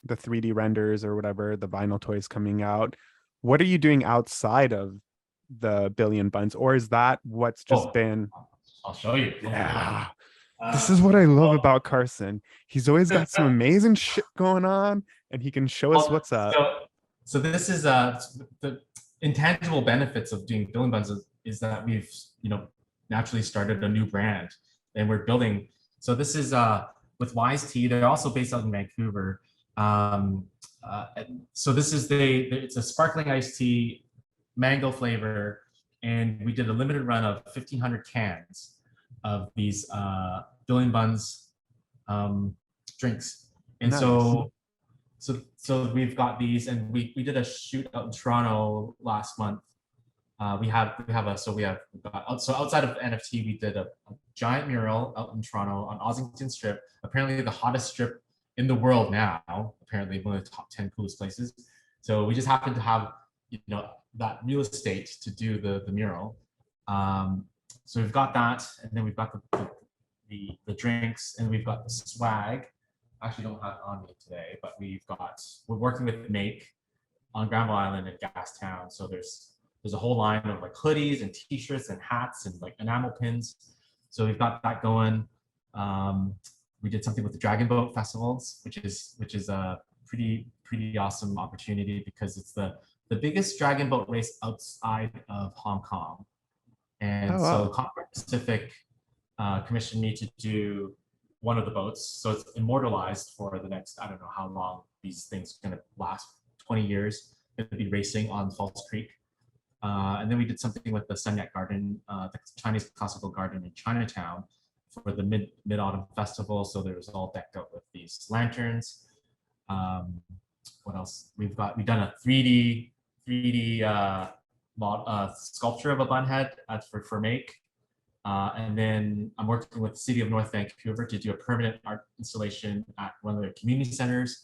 3D renders or whatever, the vinyl toys coming out. What are you doing outside of the Billion Buns, or is that what's just Oh, been? I'll show you. Yeah. This Uh, is what I love well, about Carson. He's always got some amazing shit going on, and he can show us well, what's up. so this is the intangible benefits of doing Billion Buns is that we've naturally started a new brand, and we're building. So this is with Wise Tea. They're also based out in Vancouver. Um, so this is it's a sparkling iced tea, mango flavor, and we did a limited run of 1,500 cans of these Billion Buns drinks. And Nice. so we've got these, and we did a shoot out in Toronto last month. We've got so outside of NFT, we did a giant mural out in Toronto on Ossington Strip, apparently the hottest strip in the world now, apparently one of the top 10 coolest places. So we just happened to have that real estate to do the mural. So we've got that, and then we've got the drinks, and we've got the swag. I actually don't have it on me today, but we're working with Make on Granville Island and Gastown. So there's a whole line of like hoodies and t-shirts and hats and like enamel pins. So we've got that going. We did something with the Dragon Boat festivals, which is a pretty awesome opportunity, because it's the biggest dragon boat race outside of Hong Kong. And Oh so wow. Concord Pacific commissioned me to do one of the boats. So it's immortalized for the next, I don't know how long these things are going to last, 20 years. Going to be racing on Falls Creek. And then we did something with the Senyak Garden, the Chinese classical garden in Chinatown, for the mid autumn festival. So there was all decked out with these lanterns. What else? We've done a 3D sculpture of a bun head for Make. And then I'm working with the city of North Vancouver to do a permanent art installation at one of their community centers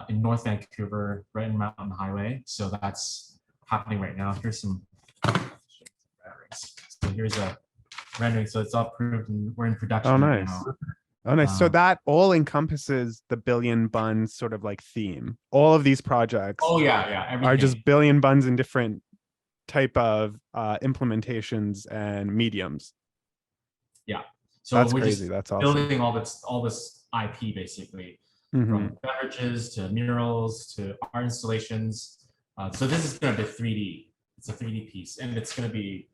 in North Vancouver, right in Mountain Highway. So that's happening right now. Here's some renderings. So here's a rendering. So it's all approved and we're in production Oh, right nice. now. Oh, nice. So that all encompasses the Billion Buns sort of like theme. All of these projects Oh yeah, are everything. just Billion Buns in different type of implementations and mediums. Yeah. So That's we're crazy. just That's awesome. building all this IP basically, Mhm. from beverages to murals to art installations. So this is going to be 3D. It's a 3D piece, and it's going to be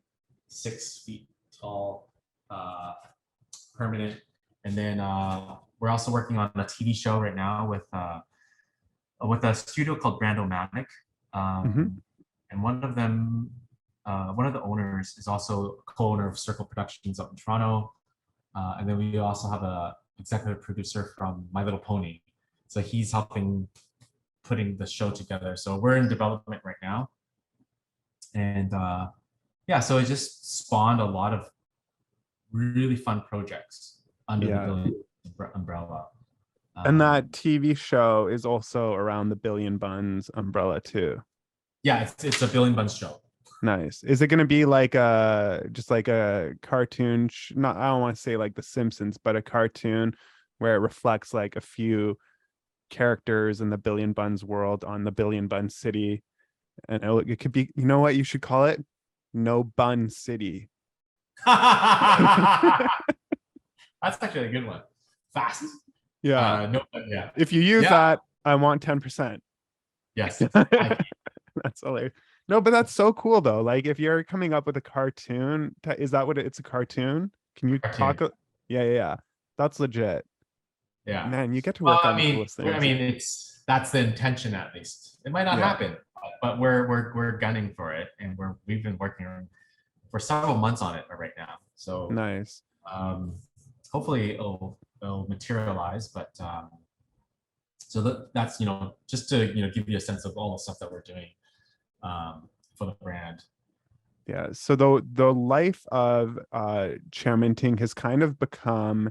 6 feet tall, permanent. And then we're also working on a TV show right now with a studio called Brandomatic. And one of them, one of the owners is also a co-owner of Circle Productions up in Toronto. And then we also have a executive producer from My Little Pony. So he's helping putting the show together. So we're in development right now. And yeah, so it just spawned a lot of really fun projects under the Billion umbrella. And that TV show is also around the Billion Buns umbrella too. Yeah, it's a Billion Buns show. Nice. Is it going to be like just like a cartoon? Not, I don't want to say like The Simpsons, but a cartoon where it reflects like a few characters in the Billion Buns world on the Billion Bun City, and it could be. You know what you should call it? No Bun City. That's actually a good one. Fast. Yeah. No, yeah. If you use that, I want 10%. Yes. That's hilarious. No, but that's so cool though. Like if you're coming up with a cartoon, is that what it's a cartoon? Can you talk? Yeah. That's legit. Yeah. Man, you get to work on the coolest things. I mean, that's the intention at least. It might not happen, but we're gunning for it, and we've been working for several months on it right now. So nice. Hopefully it'll materialize, but so that's just to give you a sense of all the stuff that we're doing for the brand. Yeah. So the life of Chairman Ting has kind of become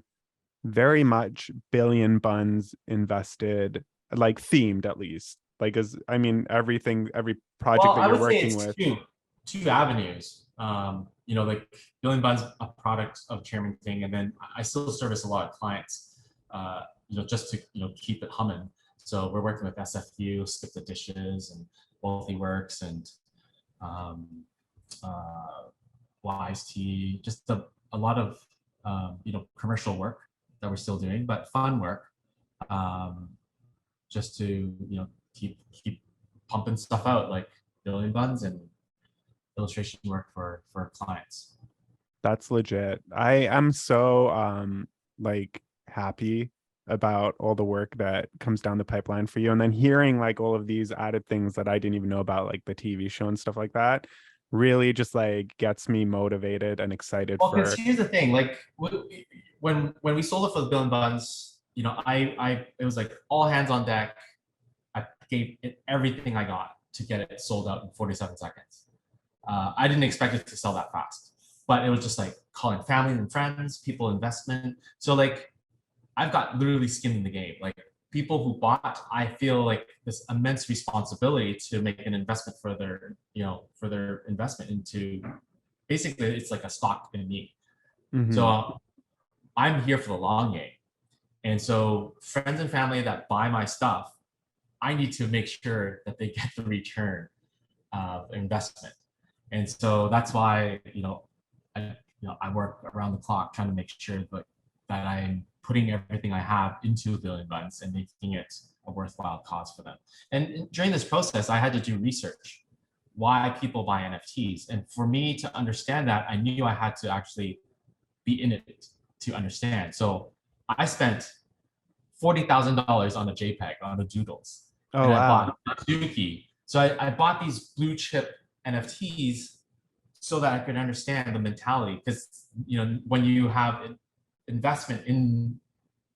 very much Billion Buns invested, like themed at least. Like I mean every project that you're working with. Two avenues. Like Billion Buns, a product of Chairman Ting, and then I still service a lot of clients. Just to keep it humming. So we're working with SFU, Skip the Dishes, and Wealthy Works, and Wise Tea. Just a lot of commercial work that we're still doing, but fun work. Just to keep pumping stuff out like Billion Buns and illustration work for clients. That's legit. I am so like happy about all the work that comes down the pipeline for you, and then hearing like all of these added things that I didn't even know about, like the TV show and stuff like that, really just like gets me motivated and excited. Well, because here's the thing, like when we sold it for the Billion Buns, it was like all hands on deck. I gave it everything I got to get it sold out in 47 seconds. I didn't expect it to sell that fast, but it was just like calling family and friends, people, investment. So like I've got literally skin in the game. Like people who bought, I feel like this immense responsibility to make an investment for their investment into, basically it's like a stock in me. So I'm here for the long game. And so friends and family that buy my stuff, I need to make sure that they get the return of investment. And so that's why, I work around the clock trying to make sure that I'm putting everything I have into Billion Buns and making it a worthwhile cause for them. And during this process, I had to do research, why people buy NFTs. And for me to understand that, I knew I had to actually be in it to understand. So I spent $40,000 on a JPEG, on the doodles. Oh, and wow. I bought Suzuki. So I bought these blue chip NFTs so that I could understand the mentality. Because when you have investment in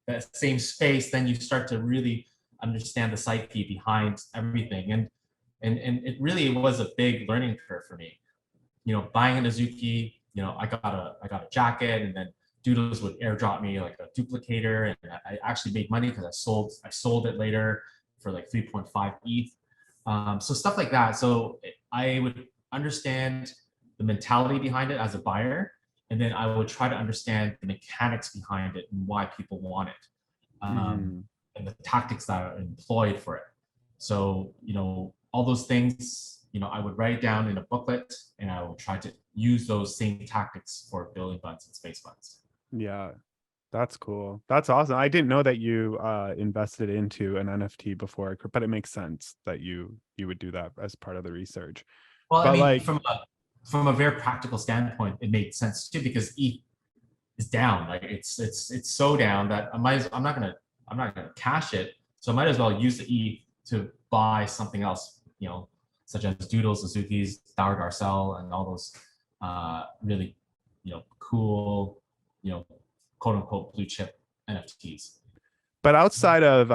the same space, then you start to really understand the psyche behind everything. And it really was a big learning curve for me. Buying a Suzuki, I got a jacket, and then Doodles would airdrop me like a duplicator, and I actually made money because I sold it later for like 3.5 ETH. So stuff like that. So I would understand the mentality behind it as a buyer, and then I would try to understand the mechanics behind it and why people want it, Mm-hmm. and the tactics that are employed for it. So, all those things, I would write it down in a booklet, and I will try to use those same tactics for Billion Buns and Space Buns. Yeah, that's cool. That's awesome. I didn't know that you invested into an NFT before, but it makes sense that you would do that as part of the research. Well, I But mean, like, from a very practical standpoint, it made sense too because ETH is down. Like it's so down that I'm not gonna cash it. So I might as well use the ETH to buy something else, such as Doodles, Suzuki's, Dower Garcelle, and all those really, cool, quote unquote blue chip NFTs. but outside of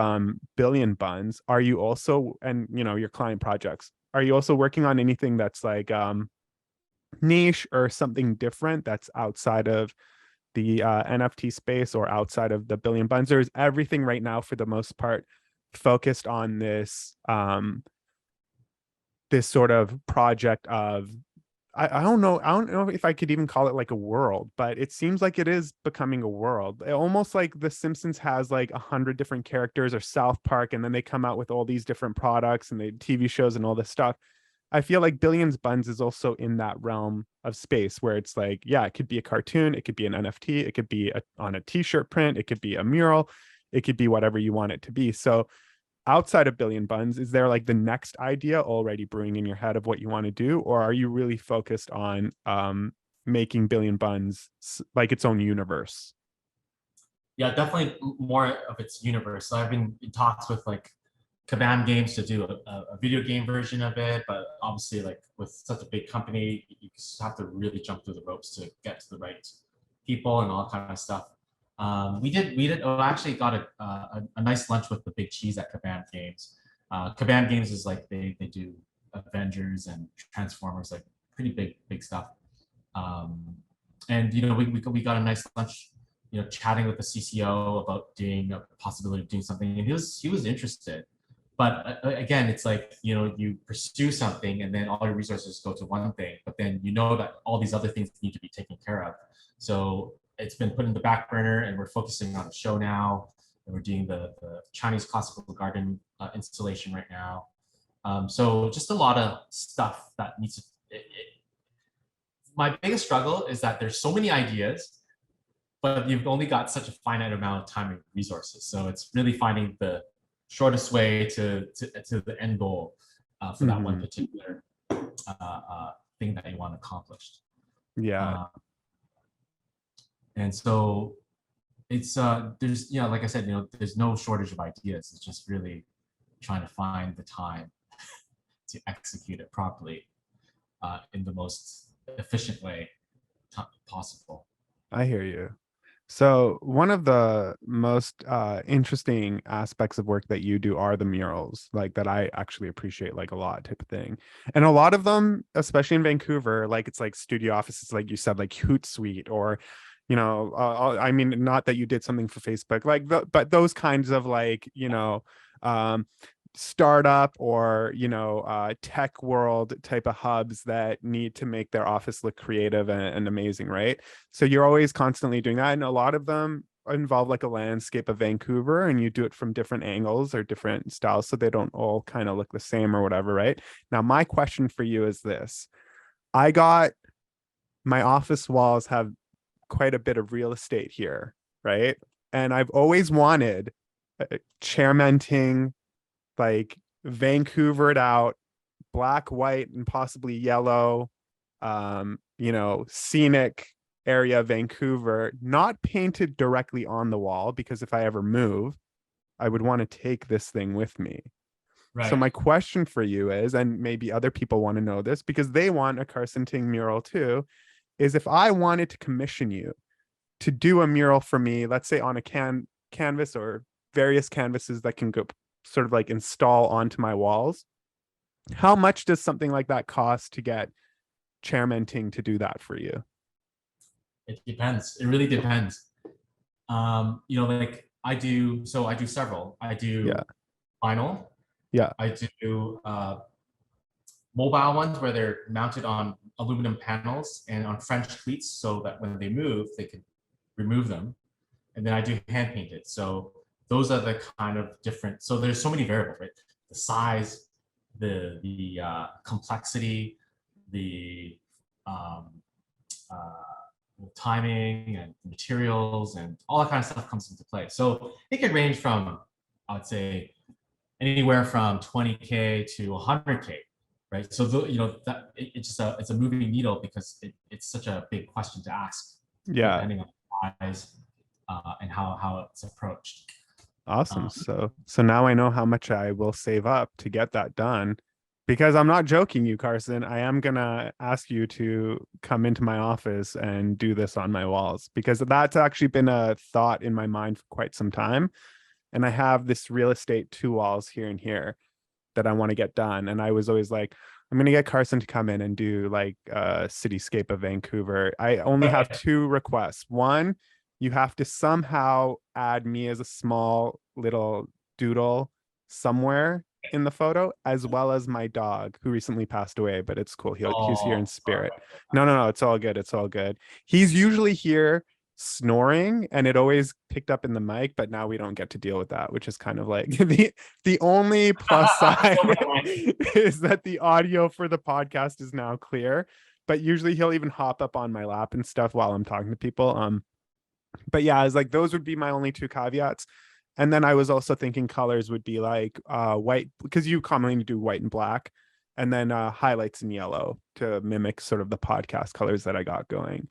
Billion Buns, are you also, and your client projects, are you also working on anything that's like niche or something different that's outside of the NFT space or outside of the Billion Buns? Or is everything right now, for the most part, focused on this sort of project of, I don't know. I don't know if I could even call it like a world, but it seems like it is becoming a world. Almost like The Simpsons has like 100 different characters, or South Park, and then they come out with all these different products and the TV shows and all this stuff. I feel like Billions Buns is also in that realm of space where it's like, yeah, it could be a cartoon, it could be an NFT, it could be on a t-shirt print, it could be a mural, it could be whatever you want it to be. So outside of Billion Buns, is there like the next idea already brewing in your head of what you want to do, or are you really focused on making Billion Buns like its own universe? Yeah, definitely more of its universe. So I've been in talks with like Kabam Games to do a video game version of it, but obviously, like with such a big company, you just have to really jump through the ropes to get to the right people and all that kind of stuff. We did. Oh, I actually got a nice lunch with the big cheese at Kabam Games. Kabam Games is like they do Avengers and Transformers, like pretty big stuff. Um, and we got a nice lunch, chatting with the CCO about doing a possibility of doing something, and he was interested. But again, it's like, you pursue something and then all your resources go to one thing, but then that all these other things need to be taken care of. So it's been put in the back burner, and we're focusing on the show now, and we're doing the Chinese classical garden installation right now. So just a lot of stuff that needs to. My biggest struggle is that there's so many ideas, but you've only got such a finite amount of time and resources. So it's really finding the shortest way to the end goal for that one Mm-hmm. particular thing that you want accomplished. Yeah, Uh, and so it's there's like I said, there's no shortage of ideas. It's just really trying to find the time to execute it properly in the most efficient way possible. I hear you. So one of the most interesting aspects of work that you do are the murals, like that I actually appreciate like a lot, type of thing. And a lot of them, especially in Vancouver, like it's like studio offices, like you said, like Hootsuite, or I mean, not that you did something for Facebook, like but those kinds of like um, startup or tech world type of hubs that need to make their office look creative and amazing, right? So you're always constantly doing that, and a lot of them involve like a landscape of Vancouver, and you do it from different angles or different styles so they don't all kind of look the same or whatever, right? Now my question for you is this: I got my office walls have quite a bit of real estate here, right? And I've always wanted Chairman Ting, like Vancouvered out, black, white, and possibly yellow, scenic area of Vancouver, not painted directly on the wall, because if I ever move, I would want to take this thing with me. So Right. my question for you is, and maybe other people want to know this because they want a Carson Ting mural too, is if I wanted to commission you to do a mural for me, let's say on a canvas or various canvases that can go sort of like install onto my walls, how much does something like that cost to get Chairman Ting to do that for you? It depends. It really depends. Like I do several. I Yeah, do vinyl. yeah. I do mobile ones where they're mounted on aluminum panels and on French cleats so that when they move, they can remove them. And then I do hand painted. So those are the kind of different, so there's so many variables, right? The size, the complexity, the um, timing and materials and all that kind of stuff comes into play. So it could range from, I would say, anywhere from 20K to 100K, right? So that it's a moving needle because it's such a big question to ask, Yeah. depending on size and how it's approached. Awesome. So now I know how much I will save up to get that done. Because I'm not joking you, Carson. I am gonna ask you to come into my office and do this on my walls because that's actually been a thought in my mind for quite some time. And I have this real estate 2 walls here and here that I want to get done. And I was always like, I'm gonna get Carson to come in and do like a cityscape of Vancouver. I only have 2 requests. One, you have to somehow add me as a small little doodle somewhere in the photo, as well as my dog who recently passed away, but it's cool. He's here in spirit. No, it's all good. It's all good. He's usually here snoring and it always picked up in the mic, but now we don't get to deal with that, which is kind of like the only plus side is that the audio for the podcast is now clear. But usually he'll even hop up on my lap and stuff while I'm talking to people. But yeah, I was like, those would be my only 2 caveats. And then I was also thinking colors would be like white, because you commonly do white and black, and then highlights in yellow to mimic sort of the podcast colors that I got going.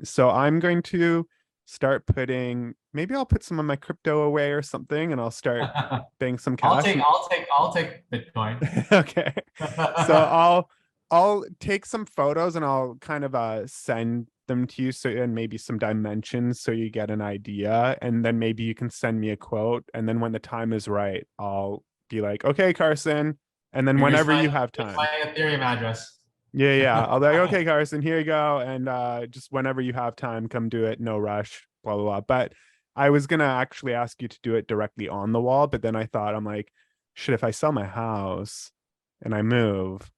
So I'm going to start maybe I'll put some of my crypto away or something, and I'll start banking some cash. I'll take Bitcoin. Okay. So I'll take some photos and I'll kind of send them to you, so and maybe some dimensions so you get an idea, and then maybe you can send me a quote, and then when the time is right I'll be like, okay Carson, and then whenever you have time, my Ethereum address. yeah I'll be like, okay Carson, here you go, and just whenever you have time, come do it, no rush, blah blah blah. But I was gonna actually ask you to do it directly on the wall, but then I thought, I'm like, shit, if I sell my house and I move,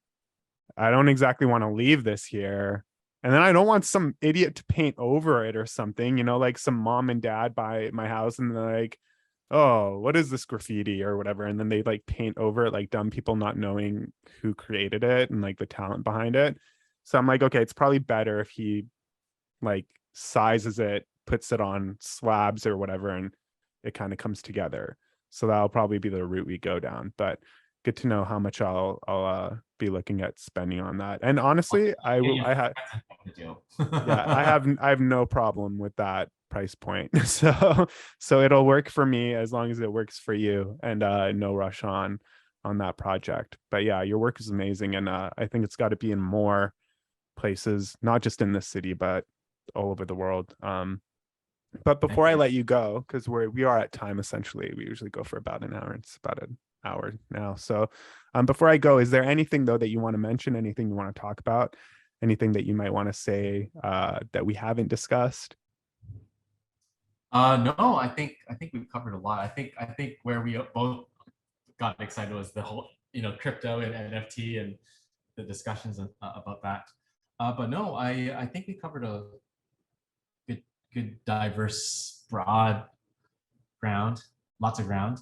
I don't exactly want to leave this here. And then I don't want some idiot to paint over it or something, like some mom and dad buy my house and they're like, oh, what is this graffiti or whatever? And then they like paint over it like dumb people, not knowing who created it and like the talent behind it. So I'm like, okay, it's probably better if he like sizes it, puts it on slabs or whatever, and it kind of comes together. So that'll probably be the route we go down. But good to know how much I'll be looking at spending on that. And honestly, I have no problem with that price point. So it'll work for me as long as it works for you, and no rush on that project. But yeah, your work is amazing, and I think it's got to be in more places, not just in this city, but all over the world. But before I let you go, because we are at time essentially, we usually go for about an hour. It's about an hour now. So before I go, is there anything though that you want to mention, anything you want to talk about, anything that you might want to say that we haven't discussed? No, I think we've covered a lot. I think where we both got excited was the whole crypto and NFT and the discussions about that. But no, I think we covered a good diverse, broad ground, lots of ground.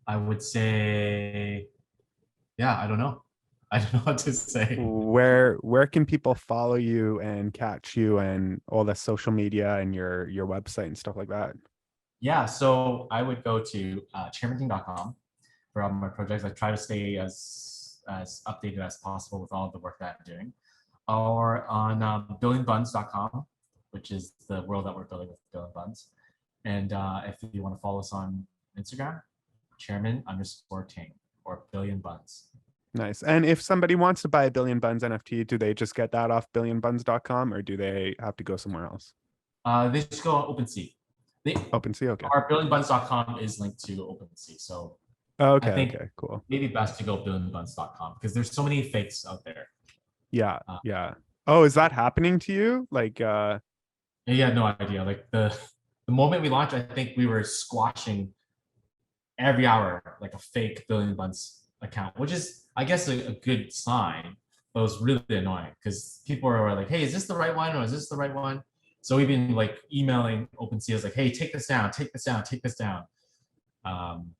I would say, yeah, I don't know what to say. Where can people follow you and catch you and all the social media and your website and stuff like that? Yeah, so I would go to chairmanting.com for all my projects. I try to stay as updated as possible with all of the work that I'm doing. Or on billionbuns.com, which is the world that we're building with Billion Buns. And if you want to follow us on Instagram, chairman_ting or Billion Buns. Nice. And if somebody wants to buy a Billion Buns NFT, do they just get that off billionbuns.com, or do they have to go somewhere else? They just go on OpenSea. OpenSea, okay. Our billionbuns.com is linked to OpenSea. So okay, cool. Maybe best to go billionbuns.com because there's so many fakes out there. Yeah. Oh, is that happening to you? Like yeah, no idea. Like the moment we launched, I think we were squashing every hour like a fake Billion Buns account, which is I guess a good sign, but it was really annoying because people were like, "Hey, is this the right one, or is this the right one?" So we've been like emailing OpenSea like, "Hey, take this down, take this down, take this down." Um,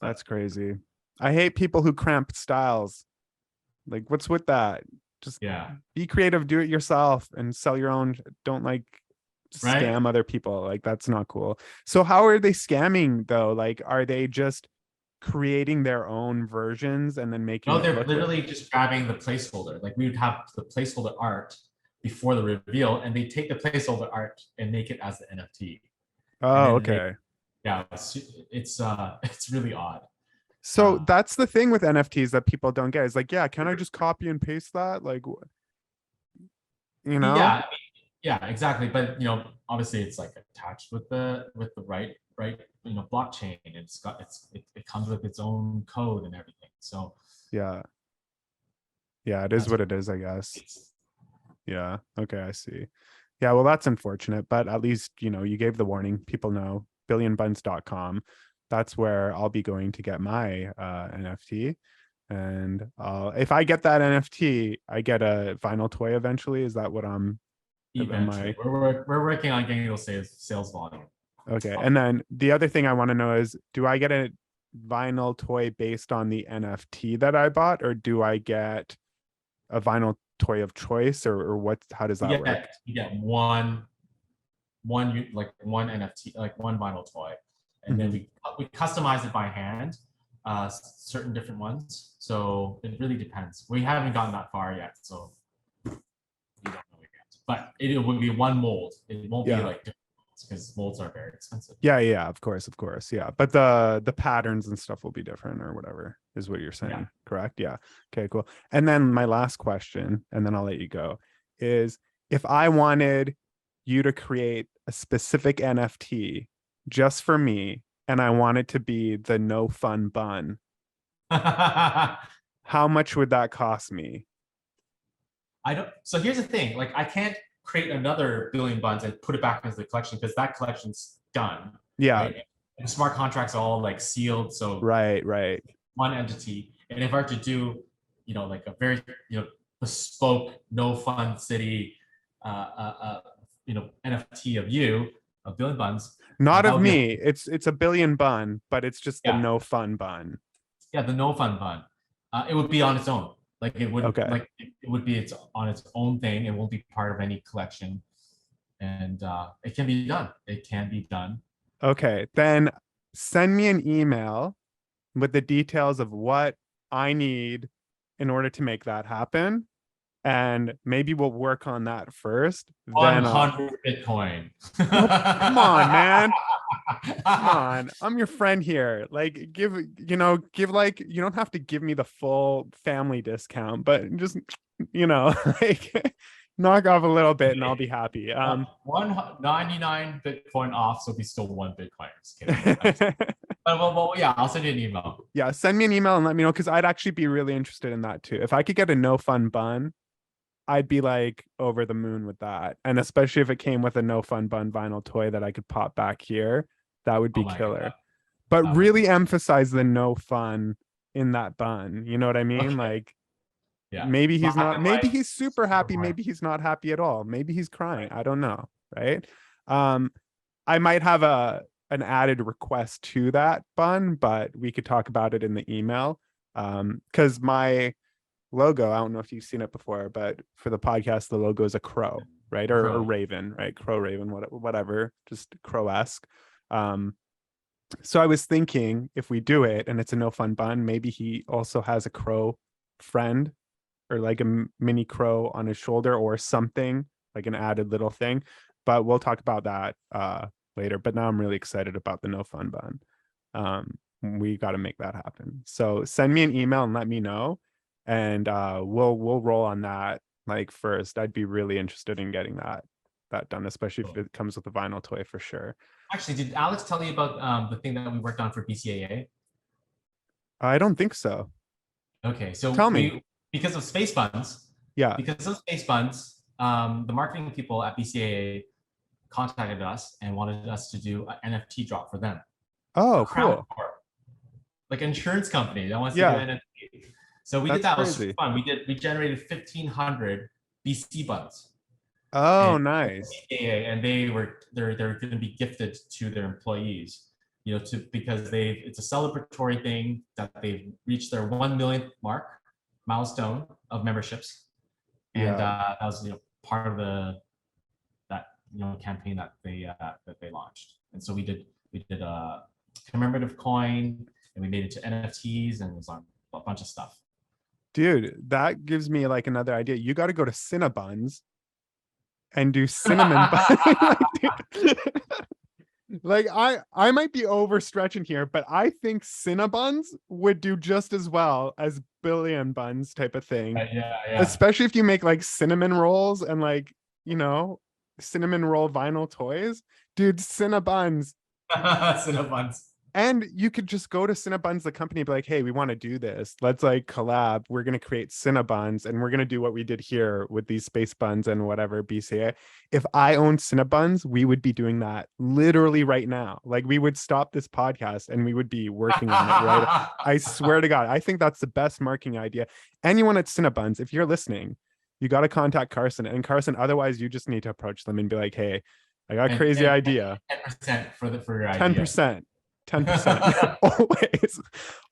That's but crazy. I hate people who cramp styles. Like, what's with that? Just yeah, be creative, do it yourself, and sell your own. Don't like right. scam other people. Like, that's not cool. So, how are they scamming though? Like, are they just creating their own versions and then making No, it they're look like? literally just grabbing the placeholder. Like we would have the placeholder art before the reveal, and they take the placeholder art and make it as the NFT, and Oh, then they, okay. yeah, it's it's really odd. So Uh, that's the thing with NFTs that people don't get. Is like, yeah, can I just copy and paste that? Like, you know? yeah, yeah, exactly. But obviously, it's like attached with the right blockchain. It comes with its own code and everything. So Yeah. Yeah, it is that's what it is, I guess. it's, Yeah. Okay, I see. Yeah, well, that's unfortunate, but at least, you gave the warning. People know billionbuns.com. That's where I'll be going to get my NFT. And if I get that NFT, I get a vinyl toy eventually. Is that what am eventually I? we're working on getting those sales volume. Okay. And then the other thing I want to know is, do I get a vinyl toy based on the NFT that I bought, or do I get a vinyl toy of choice, or how does that work? You get like one NFT, like one vinyl toy, and then Mhm. we customize it by hand, certain different ones. So it really depends. We haven't gotten that far yet, so we don't know yet. But it will be one mold. It won't be Yeah. like different molds because molds are very expensive. Yeah, of course. Yeah. But the patterns and stuff will be different or whatever is what you're Yeah. saying, correct? Yeah. Okay, cool. And then my last question, and then I'll let you go, is if I wanted you to create a specific NFT just for me, and I want it to be the no fun bun, how much would that cost me? I don't. So here's the thing. Like I can't create another Billion Buns and put it back into the collection because that collection's done, Yeah, right? And smart contracts are all like sealed, so right. one entity. And if I were to do, like a very, bespoke, no fun city, NFT of you, of Billion Buns, Not that of would be, me. It's a billion bun, but it's just the yeah, no fun bun. yeah, the no fun bun. It would be on its own. Like it wouldn't, Okay. like it would be on its own thing. It won't be part of any collection, and it can be done. It can be done. Okay. Then send me an email with the details of what I need in order to make that happen. And maybe we'll work on that first. One Then I'll, hundred Bitcoin. no, come on, man. Come on. I'm your friend here. Like, give like, you don't have to give me the full family discount, but just, like knock off a little bit and I'll be happy. 199 Bitcoin off, so it'll be still one Bitcoin. I'm just kidding. Well, yeah, I'll send you an email. Yeah, send me an email and let me know because I'd actually be really interested in that too. If I could get a no fun bun, I'd be like over the moon with that. And especially if it came with a no fun bun vinyl toy that I could pop back here, that would Oh be my god, killer. But that would be really emphasize the no fun in that bun. You know what I mean? okay. Like Yeah, maybe he's black not, and maybe white, he's super super happy, boring. maybe he's not happy at all. Maybe he's crying. Right. I don't know. Right. Um, I might have an added request to that bun, but we could talk about it in the email. Because my logo, I don't know if you've seen it before, but for the podcast, the logo is a crow, right? Or Crow. raven, right? Crow raven, whatever, just crow-esque. Um, so I was thinking if we do it and it's a no fun bun, maybe he also has a crow friend or like a mini crow on his shoulder or something, like an added little thing. But we'll talk about that later. But now I'm really excited about the no fun bun. We got to make that happen. So send me an email and let me know, and we'll roll on that. Like first, I'd be really interested in getting that done, especially if Cool. it comes with a vinyl toy for sure. Actually, did Alex tell you about the thing that we worked on for BCAA? I don't think so. Okay, so Tell me. we because of space funds, Yeah. the marketing people at BCAA contacted us and wanted us to do an NFT drop for them. A Oh, crown cool. corp, like an insurance company that wants to do Yeah. NFT. So we That's did that. It was crazy. super fun. We generated 1,500 BC buns. Oh, And nice. and they're going to be gifted to their employees, because it's a celebratory thing that they've reached their 1 millionth milestone of memberships, and Yeah. that was part of that campaign that they launched. And so we did a commemorative coin, and we made it to NFTs, and it was on a bunch of stuff. Dude, that gives me like another idea. You got to go to Cinnabons and do cinnamon bun. Like, I might be overstretching here, but I think Cinnabons would do just as well as Billion Buns type of thing. Yeah. Especially if you make like cinnamon rolls and like, cinnamon roll vinyl toys. Dude, Cinnabons. Cinnabons. And you could just go to Cinnabons, the company, and be like, hey, we want to do this. Let's like collab. We're going to create Cinnabons and we're going to do what we did here with these space buns and whatever BCA. If I owned Cinnabons, we would be doing that literally right now. Like we would stop this podcast and we would be working on it right. I swear to God, I think that's the best marketing idea. Anyone at Cinnabons, if you're listening, you got to contact Carson. And Carson, otherwise you just need to approach them and be like, hey, I got a crazy idea. 10% for your idea. 10%. 10%.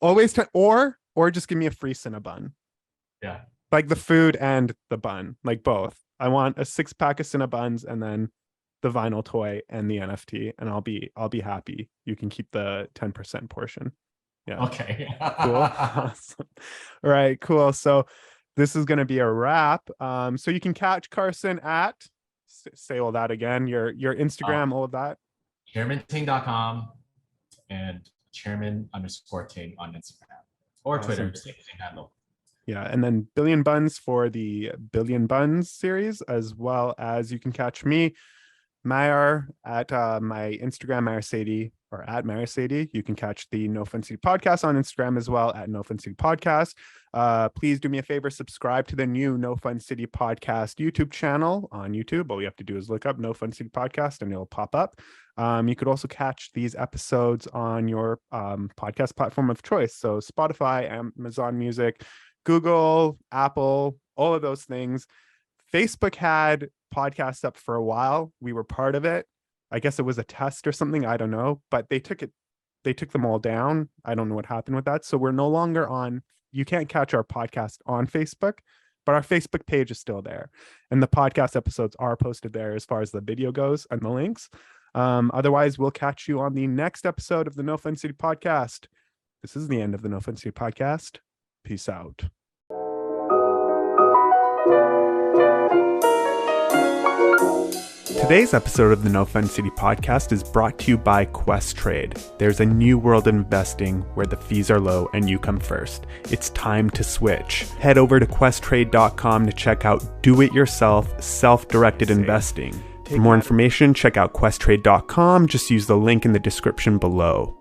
always 10, or just give me a free Cinnabon. Yeah. Like the food and the bun, like both. I want a 6-pack of Cinnabons and then the vinyl toy and the NFT, and I'll be happy. You can keep the 10% portion. Yeah. Okay. Cool. Awesome. All right, cool. So this is going to be a wrap. So you can catch Carson at, say all that again, your Instagram, all of that. chairmanting.com and chairman_ting on Instagram or Awesome. Twitter, same handle. Yeah, and then Billion Buns for the Billion Buns series, as well as you can catch me, Mahyar, at my Instagram, Mahyar Saeedi, or at Mahyar Saeedi. You can catch the No Fun City podcast on Instagram as well at No Fun City podcast. Please do me a favor, subscribe to the new No Fun City podcast YouTube channel on YouTube. All you have to do is look up No Fun City podcast and it'll pop up. You could also catch these episodes on your podcast platform of choice. So Spotify, Amazon Music, Google, Apple, all of those things. Facebook had podcasts up for a while. We were part of it. I guess it was a test or something. I don't know, but they took them all down. I don't know what happened with that. So we're no longer on. You can't catch our podcast on Facebook, but our Facebook page is still there. And the podcast episodes are posted there as far as the video goes and the links. Otherwise, we'll catch you on the next episode of the No Fun City podcast. This is the end of the No Fun City podcast. Peace out. Today's episode of the No Fun City podcast is brought to you by Questrade. There's a new world of investing where the fees are low and you come first. It's time to switch. Head over to questrade.com to check out do-it-yourself, self-directed investing. For more information, check out questrade.com. Just use the link in the description below.